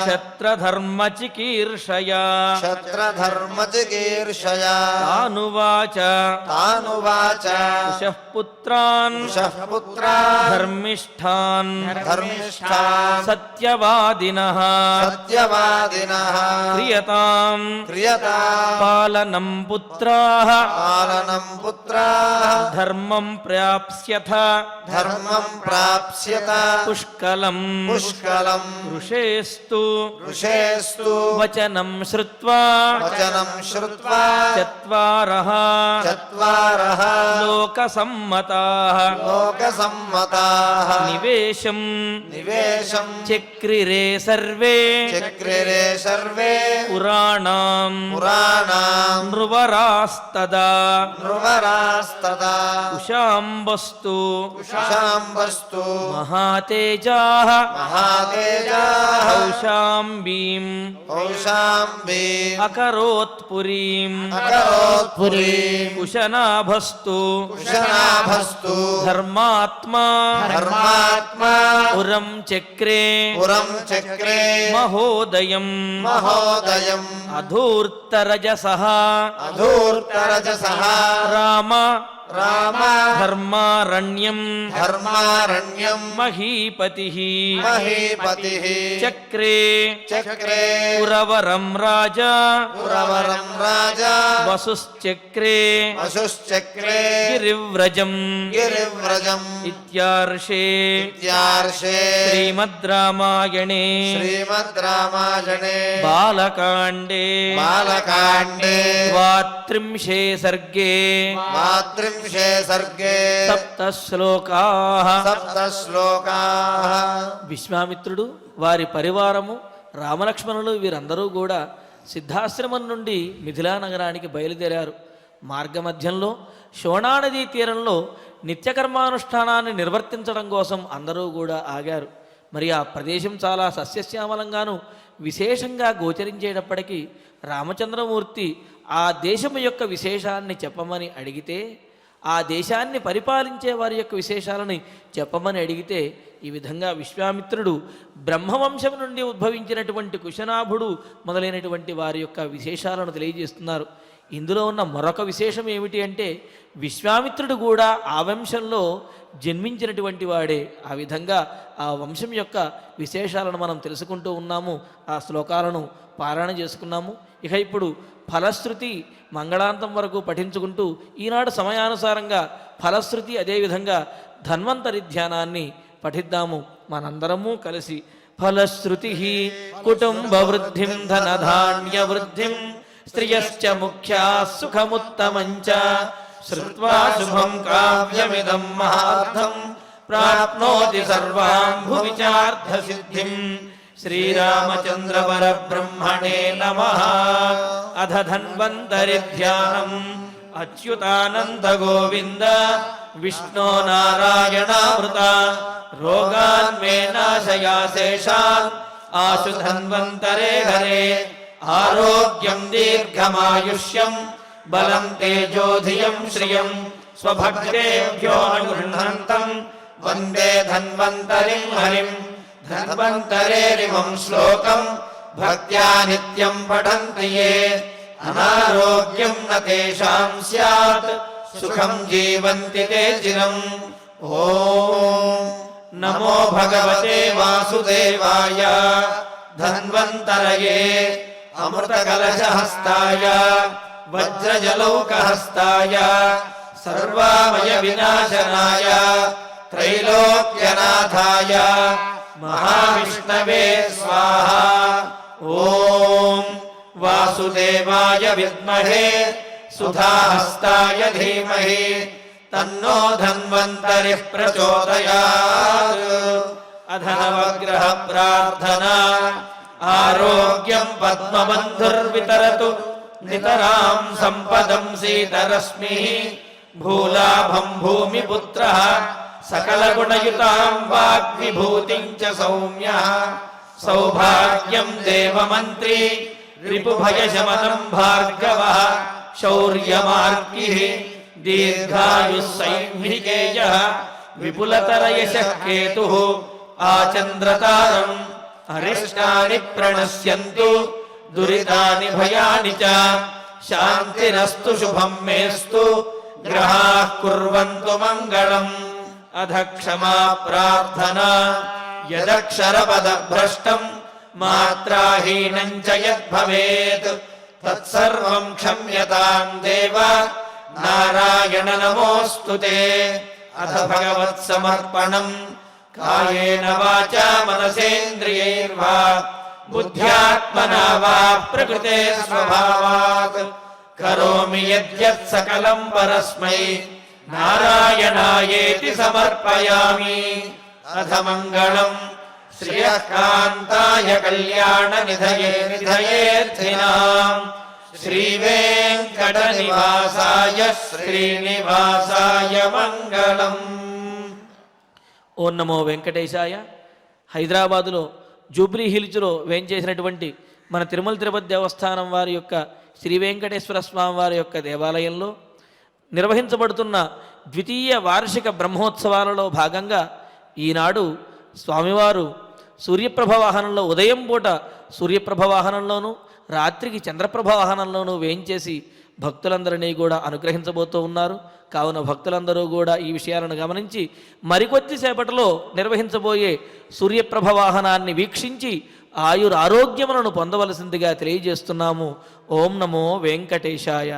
క్షత్రధర్మ చికీర్షయా తానువాచ కుశః పుత్రాన్ ధర్మిష్ఠాన్ సత్యవాదినః క్రియతాం పాలనం పుత్రాః ధర్మం ప్రాప్స్యథ పుష్కలం ఋషేస్తు వచనం శ్రుత్వా చత్వారః లోకసమ్మతాః నివేశం చక్రిరే సర్వే పురాణాం నృవరాస్తదా కుశాంబస్తు మహాతేజాః కౌశాంబీం అకరోత్పురీం కుశనాభస్తు ధర్మాత్మా పురం చక్రే మహోదయం అధూర్తరజసః రామ ధర్మారణ్యం మహీపతిః చక్రే పురవరం రాజా వసుశ్చక్రే గిరివ్రజం ఇత్యార్షే శ్రీమద్ రామాయణే బాలకాండే ద్వాత్రింశే సర్గే సప్త శ్లోకాః విశ్వామిత్రుడు వారి పరివారము రామలక్ష్మణులు వీరందరూ కూడా సిద్ధాశ్రమం నుండి మిథిలా నగరానికి బయలుదేరారు. మార్గమధ్యంలో శోణానదీ తీరంలో నిత్యకర్మానుష్ఠానాన్ని నిర్వర్తించడం కోసం అందరూ కూడా ఆగారు. మరి ఆ ప్రదేశం చాలా సస్యశ్యామలంగాను విశేషంగా గోచరించేటప్పటికీ రామచంద్రమూర్తి ఆ దేశము యొక్క విశేషాన్ని చెప్పమని అడిగితే, ఆ దేశాన్ని పరిపాలించే వారి యొక్క విశేషాలని చెప్పమని అడిగితే, ఈ విధంగా విశ్వామిత్రుడు బ్రహ్మవంశం నుండి ఉద్భవించినటువంటి కుశనాభుడు మొదలైనటువంటి వారి యొక్క విశేషాలను తెలియజేస్తున్నారు. ఇందులో ఉన్న మరొక విశేషం ఏమిటి అంటే, విశ్వామిత్రుడు కూడా ఆ వంశంలో జన్మించినటువంటి వాడే. ఆ విధంగా ఆ వంశం యొక్క విశేషాలను మనం తెలుసుకుంటూ ఉన్నాము. ఆ శ్లోకాలను పారాయణ చేసుకున్నాము. ఇక ఇప్పుడు ఫలశ్రుతి మంగళాంతం వరకు పఠించుకుంటూ ఈనాడు సమయానుసారంగా ఫలశ్రుతి అదేవిధంగా ధన్వంతరి ధ్యానాన్ని పఠిద్దాము మనందరము కలిసి. ఫలశ్రుతి కుటుంబ వృద్ధిం ధనధాన్య వృద్ధిం స్త్రియశ్చ ముఖ్యా సుఖముత్తమంచ శ్రుత్వా శుభం కావ్యమిదం మహార్థం ప్రాప్నోతి సర్వాం భువి చార్థ సిద్ధిం. శ్రీరామచంద్ర పరబ్రహ్మణే నమః. అధ ధన్వంతరి ధ్యానం అచ్యుతానంద గోవింద విష్ణో నారాయణామృత రోగాన్ మే నాశయా శేషాన్ ఆశు ధన్వంతరే హరే. ఆరోగ్యం దీర్ఘమాయుష్యం బలం తేజోధియం శ్రియం స్వభక్తేభ్యో గృహ్ణంతం వందే ధన్వంతరిం హరిం. ధన్వంతరేరిమం శ్లోకం భక్త్యా నిత్యం పఠంతి యే అనారోగ్యం న తేషాం స్యాత్ సుఖం జీవంతి తే చిరం. ఓం నమో భగవతే వాసుదేవాయ ధన్వంతరయే అమృతకలశహస్తాయ వజ్రజలౌకహస్తాయ సర్వామయ వినాశనాయ త్రైలోక్యనాథాయ మహావిష్ణవే స్వాహా. ఓం వాసుదేవాయ విద్మహే సుధాహస్తాయ ధీమహి తన్నో ధన్వంతరిః ప్రచోదయాత్. అధనవగ్రహ ప్రార్థనా ఆరోగ్యం పద్మబంధుర్వితరతు నితరాం సంపదం సీతరశ్మిః భూలాభం భూమిపుత్రః సకలగుణయుతాం వాగ్విభూతిం చ సౌమ్యః సౌభాగ్యం దేవమంత్రీ రిపుభయశమనం భార్గవః శౌర్యమార్గిః దీర్ఘాయుః సైంహికేయః విపులతరయశః కేతుః ఆచంద్రతారం. అరిష్టాని ప్రణశ్యంతు దురితాని భయాని చ శాంతిరస్తు శుభం మేస్తు గ్రహాః కుర్వంతు మంగళం. అధ క్షమా ప్రార్థనా యదక్షరపదభ్రష్టం మాత్రాహీనం చ యద్భవేత్ తత్సర్వం క్షమ్యతాం దేవ నారాయణ నమోస్తుతే. అథ భగవత్సమర్పణం కాయేన వాచా మనసేంద్రియైర్వా బుద్ధ్యాత్మనా వా ప్రకృతే స్వభావాత్ కరోమి యద్యత్ సకలం పరస్మై నారాయణాయేతి సమర్పయామి. అథ మంగళం శ్రియకాంతాయ కళ్యాణ నిధయే నిధయేర్థినాం శ్రీవేంకట నివాసాయ శ్రీనివాసాయ మంగళం. ఓం నమో వెంకటేశాయ. హైదరాబాదులో జూబ్లీ హిల్స్లో వేంచేసినటువంటి మన తిరుమల తిరుపతి దేవస్థానం వారి యొక్క శ్రీ వెంకటేశ్వర స్వామి వారి యొక్క దేవాలయంలో నిర్వహించబడుతున్న ద్వితీయ వార్షిక బ్రహ్మోత్సవాలలో భాగంగా ఈనాడు స్వామివారు సూర్యప్రభ వాహనంలో ఉదయం పూట సూర్యప్రభ వాహనంలోనూ రాత్రికి చంద్రప్రభ వాహనంలోనూ వేయించేసి భక్తులందరినీ కూడా అనుగ్రహించబోతూ ఉన్నారు. కావున భక్తులందరూ కూడా ఈ విషయాలను గమనించి మరికొద్దిసేపటిలో నిర్వహించబోయే సూర్యప్రభ వాహనాన్ని వీక్షించి ఆయురారోగ్యములను పొందవలసిందిగా తెలియజేస్తున్నాము. ఓం నమో వెంకటేశాయ.